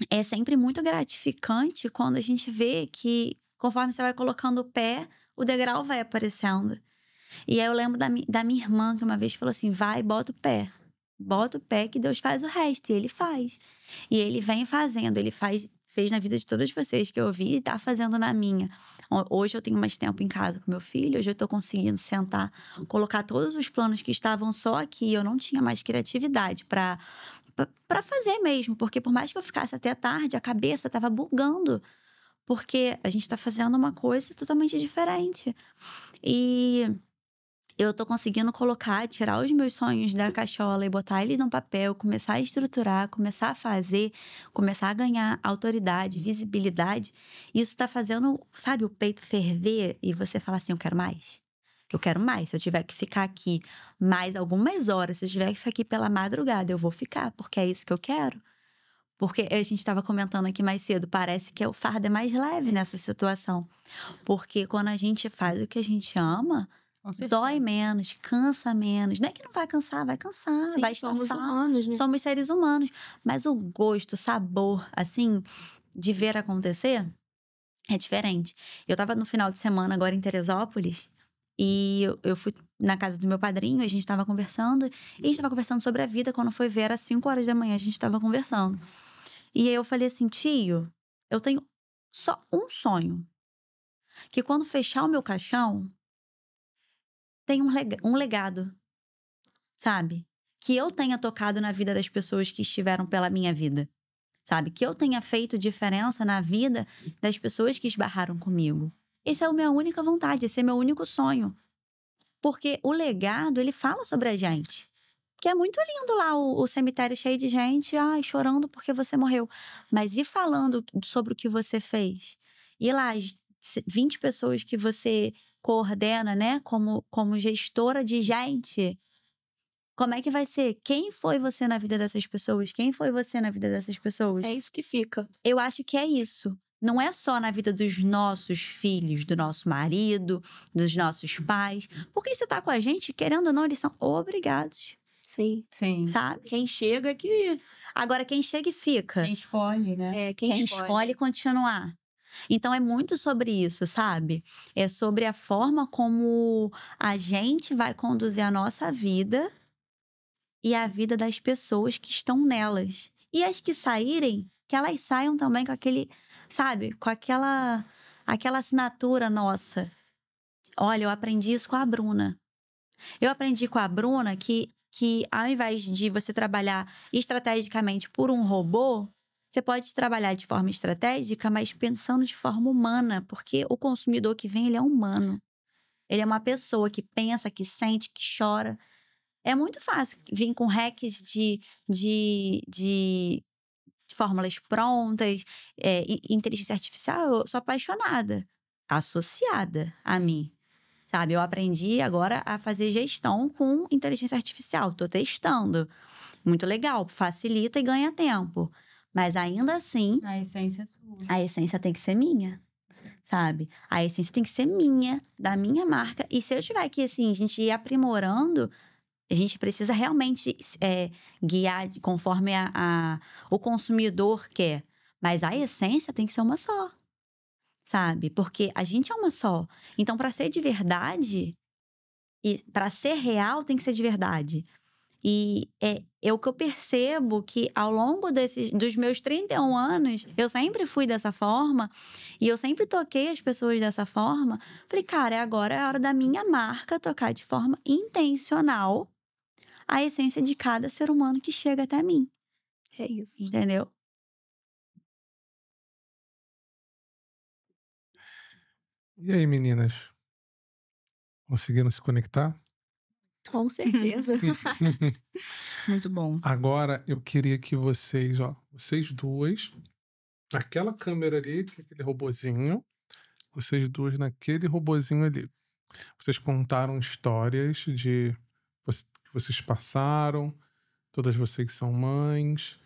é sempre muito gratificante quando a gente vê que, conforme você vai colocando o pé, o degrau vai aparecendo. E aí eu lembro da minha irmã, que uma vez falou assim: vai, bota o pé. Bota o pé que Deus faz o resto. E ele faz. E ele vem fazendo. Ele fez na vida de todas vocês que eu vi e tá fazendo na minha. Hoje eu tenho mais tempo em casa com meu filho. Hoje eu tô conseguindo sentar, colocar todos os planos que estavam só aqui. Eu não tinha mais criatividade para fazer mesmo, porque por mais que eu ficasse até tarde, a cabeça tava bugando, porque a gente tá fazendo uma coisa totalmente diferente. E eu tô conseguindo tirar os meus sonhos da cachola e botar ele no papel, começar a estruturar, começar a fazer, começar a ganhar autoridade, visibilidade. Isso tá fazendo, sabe, o peito ferver e você falar assim: eu quero mais. Eu quero mais. Se eu tiver que ficar aqui mais algumas horas, se eu tiver que ficar aqui pela madrugada, eu vou ficar, porque é isso que eu quero. Porque a gente estava comentando aqui mais cedo, parece que o fardo é mais leve nessa situação. Porque quando a gente faz o que a gente ama, dói menos, cansa menos. Não é que não vai cansar, vai cansar, Sim, vai somos estressar. humanos, né? Somos seres humanos. Mas o gosto, o sabor, assim, de ver acontecer é diferente. Eu tava no final de semana agora em Teresópolis. E eu fui na casa do meu padrinho, a gente tava conversando. E a gente tava conversando sobre a vida. Quando foi ver, era 5 horas da manhã, a gente tava conversando. E aí eu falei assim: tio, eu tenho só um sonho. Que quando fechar o meu caixão, tem um legado, sabe? Que eu tenha tocado na vida das pessoas que estiveram pela minha vida, sabe? Que eu tenha feito diferença na vida das pessoas que esbarraram comigo. Essa é a minha única vontade, esse é meu único sonho. Porque o legado, ele fala sobre a gente. Que é muito lindo lá o cemitério cheio de gente, chorando porque você morreu. Mas e falando sobre o que você fez? E lá, as 20 pessoas que você coordena, né? Como gestora de gente. Como é que vai ser? Quem foi você na vida dessas pessoas? Quem foi você na vida dessas pessoas? É isso que fica. Eu acho que é isso. Não é só na vida dos nossos filhos, do nosso marido, dos nossos pais. Porque se tá com a gente, querendo ou não, eles são obrigados. Sim. Sim. Sabe? Quem chega que... Agora, quem chega e fica. Quem escolhe, né? Quem escolhe continuar. Então, é muito sobre isso, sabe? É sobre a forma como a gente vai conduzir a nossa vida e a vida das pessoas que estão nelas. E as que saírem, que elas saiam também com aquele, sabe? Com aquela assinatura nossa. Olha, eu aprendi isso com a Bruna. Eu aprendi com a Bruna que ao invés de você trabalhar estrategicamente por um robô, você pode trabalhar de forma estratégica, mas pensando de forma humana, porque o consumidor que vem, ele é humano. Ele é uma pessoa que pensa, que sente, que chora. É muito fácil vir com hacks de fórmulas prontas, inteligência artificial. Eu sou apaixonada, associada a mim. Sabe, eu aprendi agora a fazer gestão com inteligência artificial. Tô testando. Muito legal, facilita e ganha tempo. Mas ainda assim, A essência é sua. a essência tem que ser minha, sabe? A essência tem que ser minha, da minha marca. E se eu tiver que, assim, a gente ir aprimorando, a gente precisa realmente guiar conforme o consumidor quer. Mas a essência tem que ser uma só. Sabe? Porque a gente é uma só. Então, para ser de verdade e para ser real, tem que ser de verdade. E é o que eu percebo que ao longo dos meus 31 anos, eu sempre fui dessa forma e eu sempre toquei as pessoas dessa forma. Falei, cara, agora é a hora da minha marca tocar de forma intencional a essência de cada ser humano que chega até mim. É isso. Entendeu? E aí, meninas? Conseguiram se conectar? Com certeza. Muito bom. Agora, eu queria que vocês duas, naquela câmera ali, aquele robozinho, vocês duas naquele robozinho ali. Vocês contaram histórias que vocês passaram, todas vocês são mães.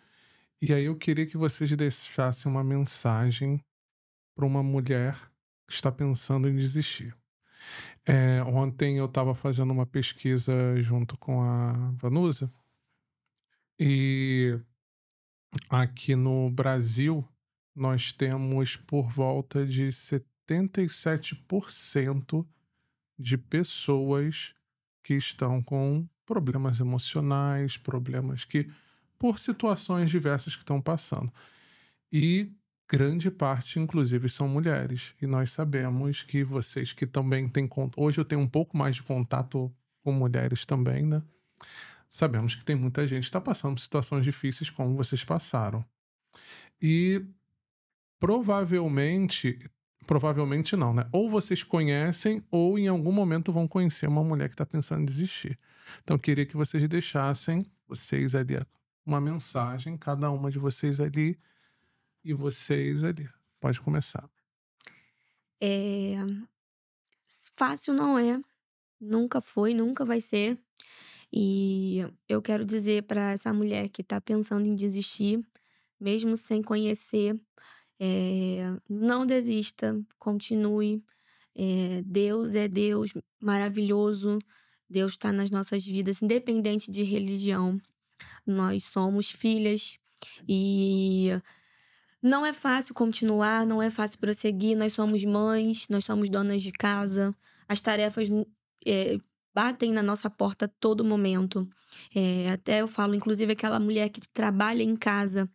E aí eu queria que vocês deixassem uma mensagem para uma mulher que está pensando em desistir. Ontem eu estava fazendo uma pesquisa junto com a Vanusa e aqui no Brasil nós temos por volta de 77% de pessoas que estão com problemas emocionais, problemas que por situações diversas que estão passando. E grande parte, inclusive, são mulheres. E nós sabemos que vocês que também têm... Hoje eu tenho um pouco mais de contato com mulheres também, né? Sabemos que tem muita gente que está passando por situações difíceis como vocês passaram. E provavelmente não, né? Ou vocês conhecem ou em algum momento vão conhecer uma mulher que está pensando em desistir. Então eu queria que vocês deixassem, vocês ali, uma mensagem, cada uma de vocês ali, e vocês ali. Pode começar. Fácil não é. Nunca foi, nunca vai ser. E eu quero dizer para essa mulher que tá pensando em desistir, mesmo sem conhecer, não desista, continue. Deus é Deus maravilhoso. Deus está nas nossas vidas, independente de religião. Nós somos filhas e não é fácil continuar, não é fácil prosseguir. Nós somos mães, nós somos donas de casa. As tarefas batem na nossa porta a todo momento. Até eu falo, inclusive, aquela mulher que trabalha em casa,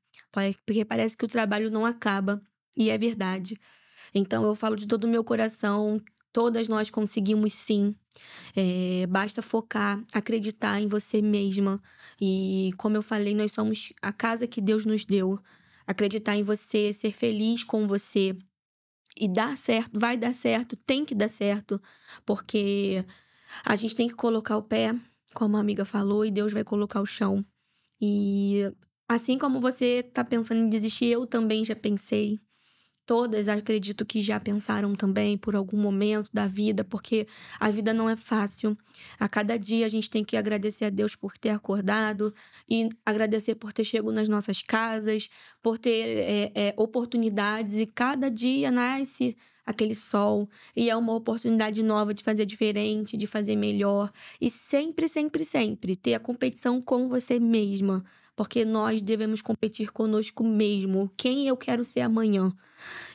porque parece que o trabalho não acaba. E é verdade. Então, eu falo de todo o meu coração. Todas nós conseguimos, sim. Basta focar, acreditar em você mesma. E, como eu falei, nós somos a casa que Deus nos deu. Acreditar em você, ser feliz com você. E dar certo, vai dar certo, tem que dar certo. Porque a gente tem que colocar o pé, como a amiga falou, e Deus vai colocar o chão. E assim como você tá pensando em desistir, eu também já pensei. Todas acredito que já pensaram também por algum momento da vida, porque a vida não é fácil. A cada dia a gente tem que agradecer a Deus por ter acordado e agradecer por ter chegado nas nossas casas, por ter oportunidades, e cada dia nasce aquele sol e é uma oportunidade nova de fazer diferente, de fazer melhor e sempre, sempre, sempre ter a competição com você mesma, porque nós devemos competir conosco mesmo. Quem eu quero ser amanhã?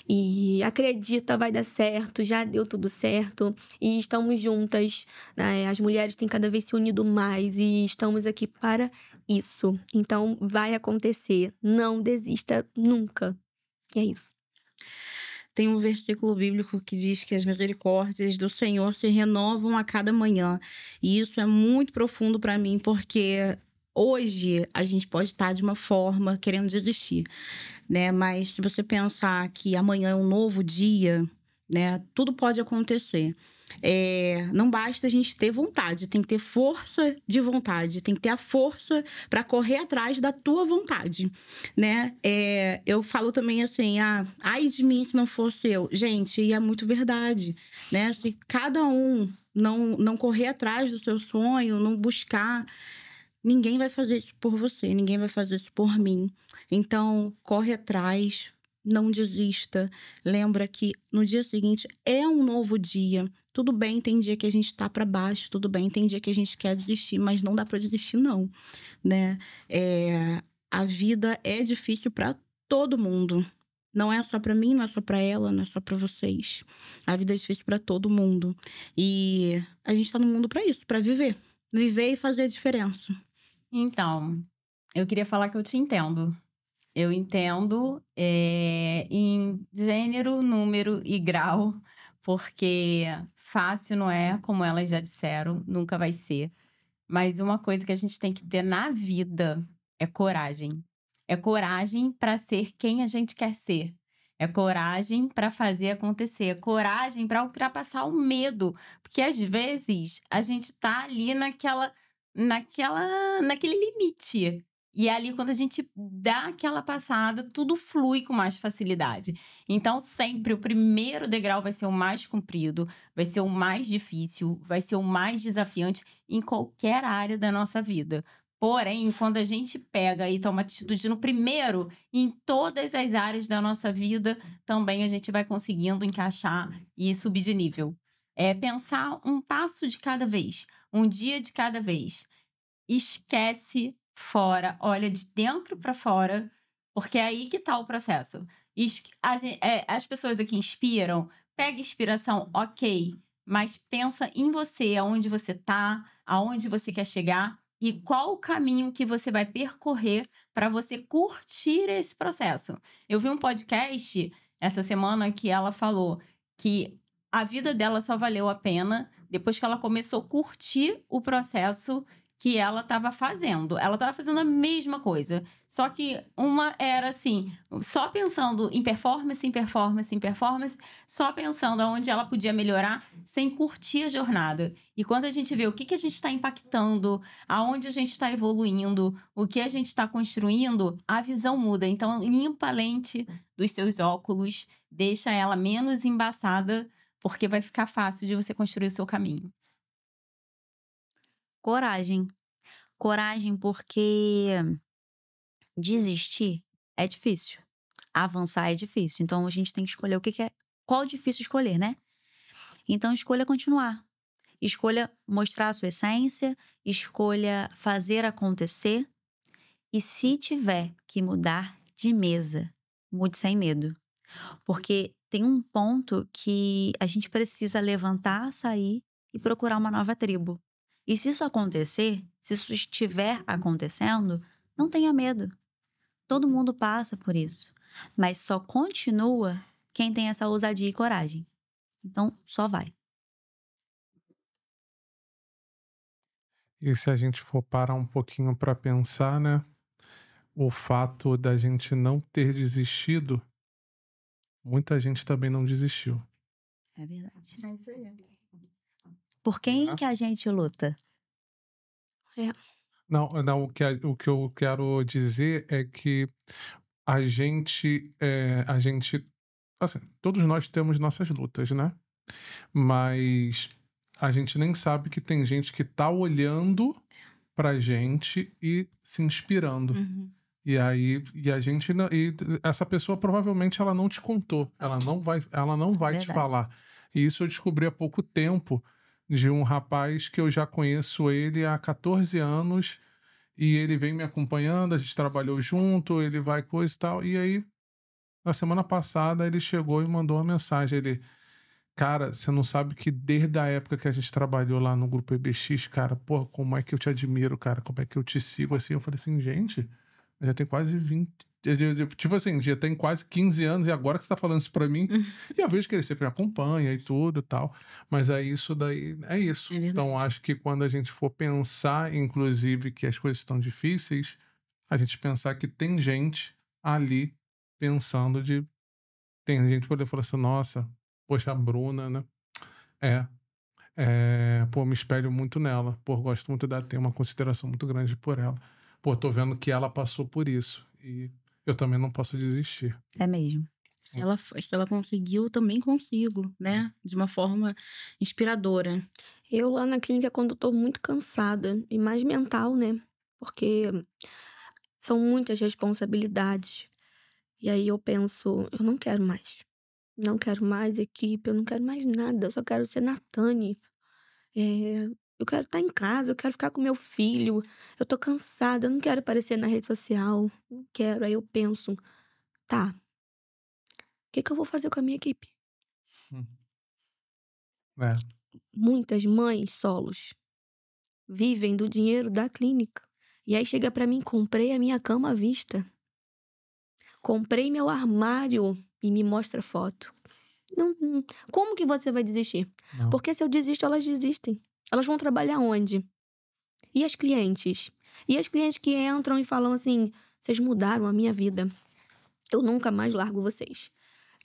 E acredita, vai dar certo, já deu tudo certo e estamos juntas, né? As mulheres têm cada vez se unido mais e estamos aqui para isso. Então vai acontecer, não desista nunca. E é isso. Tem um versículo bíblico que diz que as misericórdias do Senhor se renovam a cada manhã. E isso é muito profundo para mim, porque hoje a gente pode estar de uma forma querendo desistir, né? Mas se você pensar que amanhã é um novo dia, né? Tudo pode acontecer. Não basta a gente ter vontade, tem que ter força de vontade, tem que ter a força para correr atrás da tua vontade, né? Eu falo também assim, ai de mim se não fosse eu. Gente, e é muito verdade, né? Se cada um não correr atrás do seu sonho, não buscar, ninguém vai fazer isso por você, ninguém vai fazer isso por mim. Então, corre atrás, não desista. Lembra que no dia seguinte é um novo dia. Tudo bem, tem dia que a gente tá para baixo, tudo bem, tem dia que a gente quer desistir, mas não dá para desistir não, né? A vida é difícil para todo mundo. Não é só para mim, não é só para ela, não é só para vocês. A vida é difícil para todo mundo. E a gente tá no mundo para isso, para viver. Viver e fazer a diferença. Então, eu queria falar que eu te entendo. Eu entendo em gênero, número e grau, porque fácil não é, como elas já disseram, nunca vai ser. Mas uma coisa que a gente tem que ter na vida é coragem. É coragem para ser quem a gente quer ser. É coragem para fazer acontecer. É coragem para ultrapassar o medo. Porque às vezes a gente tá ali naquele limite. E é ali, quando a gente dá aquela passada, tudo flui com mais facilidade. Então, sempre o primeiro degrau vai ser o mais comprido, vai ser o mais difícil, vai ser o mais desafiante em qualquer área da nossa vida. Porém, quando a gente pega e toma atitude no primeiro, em todas as áreas da nossa vida, também a gente vai conseguindo encaixar e subir de nível. É pensar um passo de cada vez, um dia de cada vez. Esquece fora, olha de dentro para fora, porque é aí que tá o processo. As pessoas aqui inspiram, pega inspiração, ok, mas pensa em você, aonde você tá, aonde você quer chegar e qual o caminho que você vai percorrer para você curtir esse processo. Eu vi um podcast essa semana que ela falou que a vida dela só valeu a pena depois que ela começou a curtir o processo que ela estava fazendo. Ela estava fazendo a mesma coisa. Só que uma era assim, só pensando em performance, só pensando aonde ela podia melhorar, sem curtir a jornada. E quando a gente vê o que a gente está impactando, aonde a gente está evoluindo, o que a gente está construindo, a visão muda. Então, limpa a lente dos seus óculos, deixa ela menos embaçada, porque vai ficar fácil de você construir o seu caminho. Coragem. Coragem, porque desistir é difícil. Avançar é difícil. Então, a gente tem que escolher o que é. Qual difícil escolher, né? Então, escolha continuar. Escolha mostrar a sua essência. Escolha fazer acontecer. E se tiver que mudar de mesa, mude sem medo. Porque tem um ponto que a gente precisa levantar, sair e procurar uma nova tribo. E se isso acontecer, se isso estiver acontecendo, não tenha medo. Todo mundo passa por isso. Mas só continua quem tem essa ousadia e coragem. Então, só vai. E se a gente for parar um pouquinho para pensar, né? O fato da gente não ter desistido, muita gente também não desistiu. É verdade. É isso aí. Por quem que a gente luta? Não, o que eu quero dizer é que a gente, assim, todos nós temos nossas lutas, né? Mas a gente nem sabe que tem gente que tá olhando pra gente e se inspirando. E aí, essa pessoa provavelmente ela não te contou, ela não vai te Verdade. falar. E isso eu descobri há pouco tempo de um rapaz que eu já conheço ele há 14 anos e ele vem me acompanhando, a gente trabalhou junto, ele vai coisa e tal. E aí, na semana passada, ele chegou e mandou uma mensagem. Ele, cara, você não sabe que desde a época que a gente trabalhou lá no Grupo EBX, cara, pô, como é que eu te admiro, cara, como é que eu te sigo, assim. Eu falei assim, gente, já tem quase 20... Tipo assim, já tem quase 15 anos e agora que você tá falando isso pra mim. E eu vejo que ele sempre me acompanha e tudo e tal. Mas é isso daí, é isso. É verdade. Então acho que quando a gente for pensar, inclusive, que as coisas estão difíceis, a gente pensar que tem gente ali pensando de... Tem gente que poder falar assim, nossa, poxa, a Bruna, né? Pô, me espelho muito nela. Pô, gosto muito dela, tenho uma consideração muito grande por ela. Pô, tô vendo que ela passou por isso. E eu também não posso desistir. É mesmo. Se ela conseguiu, eu também consigo, né? De uma forma inspiradora. Eu lá na clínica, quando eu tô muito cansada, e mais mental, né? Porque são muitas responsabilidades. E aí eu penso, eu não quero mais. Não quero mais equipe, eu não quero mais nada. Eu só quero ser Natane. Eu quero estar em casa, eu quero ficar com meu filho. Eu tô cansada, eu não quero aparecer na rede social. Não quero. Aí eu penso, tá, o que eu vou fazer com a minha equipe? É. Muitas mães solos vivem do dinheiro da clínica. E aí chega pra mim, comprei a minha cama à vista. Comprei meu armário e me mostra foto. Como que você vai desistir? Não. Porque se eu desisto, elas desistem. Elas vão trabalhar onde? E as clientes? E as clientes que entram e falam assim, vocês mudaram a minha vida. Eu nunca mais largo vocês.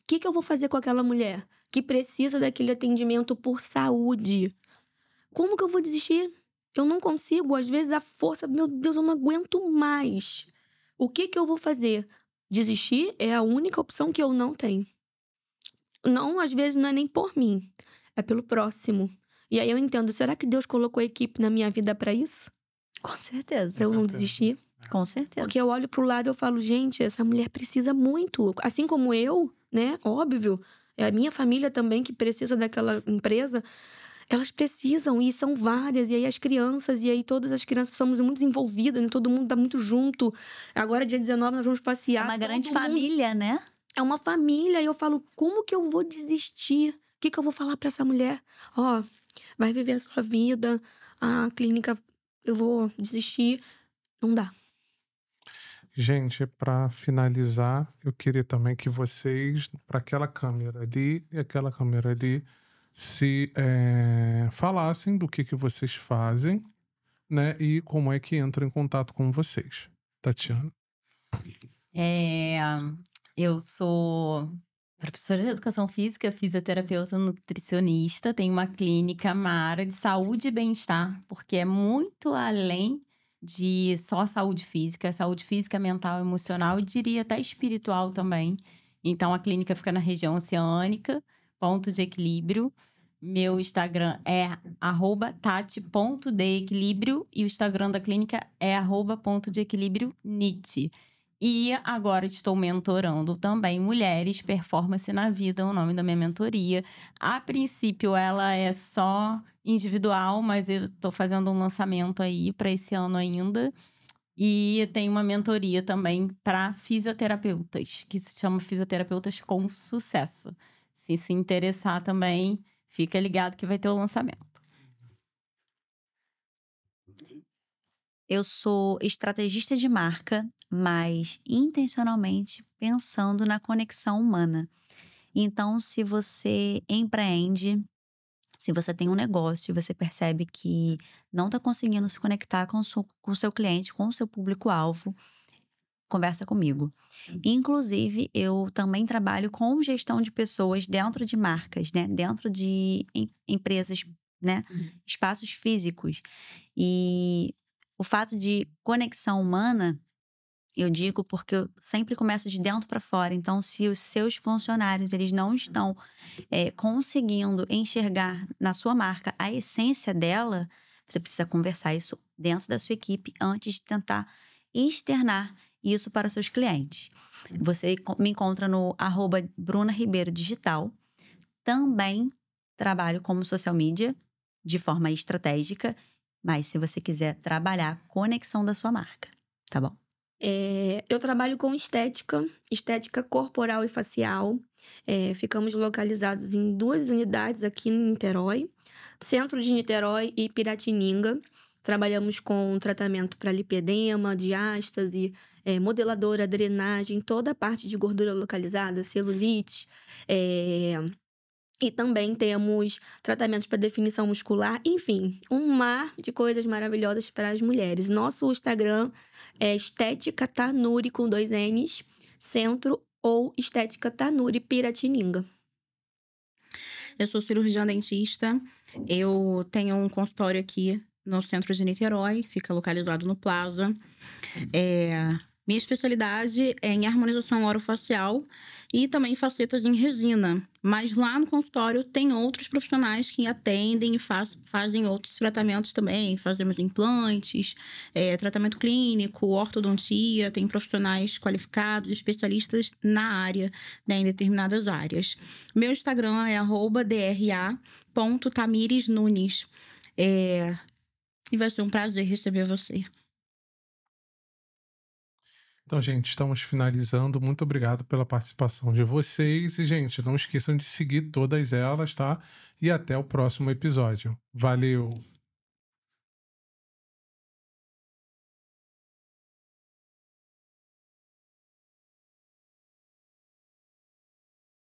O que eu vou fazer com aquela mulher que precisa daquele atendimento por saúde? Como que eu vou desistir? Eu não consigo, às vezes a força, meu Deus, eu não aguento mais. O que eu vou fazer? Desistir é a única opção que eu não tenho. Não, às vezes não é nem por mim, é pelo próximo. E aí eu entendo, será que Deus colocou a equipe na minha vida pra isso? Com certeza. Pra eu não desistir? Com certeza. Porque eu olho pro lado e eu falo, gente, essa mulher precisa muito. Assim como eu, né? Óbvio. É a minha família também que precisa daquela empresa. Elas precisam, e são várias. E aí as crianças, e aí todas as crianças somos muito envolvidas, né? Todo mundo tá muito junto. Agora, dia 19, nós vamos passear. É uma grande todo mundo- família, né? É uma família. E eu falo, como que eu vou desistir? O que eu vou falar pra essa mulher? Ó, vai viver a sua vida. A clínica, eu vou desistir. Não dá. Gente, para finalizar, eu queria também que vocês, para aquela câmera ali e aquela câmera ali, se falassem do que vocês fazem, né? E como é que entra em contato com vocês. Tatiana. Eu sou professora de educação física, fisioterapeuta, nutricionista. Tenho uma clínica, uma área de saúde e bem-estar, porque é muito além de só saúde física, mental, emocional e diria até espiritual também. Então, a clínica fica na região oceânica, ponto de equilíbrio. Meu Instagram é @tati.deequilíbrio e o Instagram da clínica é @pontodeequilíbrio.nit. E agora estou mentorando também mulheres, Performance na Vida, o nome da minha mentoria. A princípio, ela é só individual, mas eu estou fazendo um lançamento aí para esse ano ainda. E tem uma mentoria também para fisioterapeutas, que se chama Fisioterapeutas com Sucesso. Se interessar também, fica ligado que vai ter o lançamento. Eu sou estrategista de marca, mas intencionalmente pensando na conexão humana. Então, se você empreende, se você tem um negócio e você percebe que não está conseguindo se conectar com o seu cliente, com o seu público-alvo, conversa comigo. Inclusive, eu também trabalho com gestão de pessoas dentro de marcas, né? Dentro de empresas, né? Espaços físicos. E o fato de conexão humana, eu digo porque eu sempre começo de dentro para fora. Então, se os seus funcionários eles não estão conseguindo enxergar na sua marca a essência dela, você precisa conversar isso dentro da sua equipe antes de tentar externar isso para seus clientes. Você me encontra no @BrunaRibeiroDigital. Também trabalho como social media de forma estratégica, mas se você quiser trabalhar a conexão da sua marca, tá bom? Eu trabalho com estética corporal e facial. Ficamos localizados em 2 unidades aqui em Niterói. Centro de Niterói e Piratininga. Trabalhamos com tratamento para lipedema, diástase, modeladora, drenagem, toda a parte de gordura localizada, celulite. E também temos tratamentos para definição muscular. Enfim, um mar de coisas maravilhosas para as mulheres. Nosso Instagram é Estética Tanuri com 2 N's, Centro, ou Estética Tanuri Piratininga. Eu sou cirurgiã dentista. Eu tenho um consultório aqui no centro de Niterói, fica localizado no Plaza. Minha especialidade é em harmonização orofacial e também facetas em resina. Mas lá no consultório tem outros profissionais que atendem e fazem outros tratamentos também. Fazemos implantes, tratamento clínico, ortodontia. Tem profissionais qualificados, especialistas na área, né, em determinadas áreas. Meu Instagram é @dra.tamiresnunes. E vai ser um prazer receber você. Então, gente, estamos finalizando. Muito obrigado pela participação de vocês. E, gente, não esqueçam de seguir todas elas, tá? E até o próximo episódio. Valeu!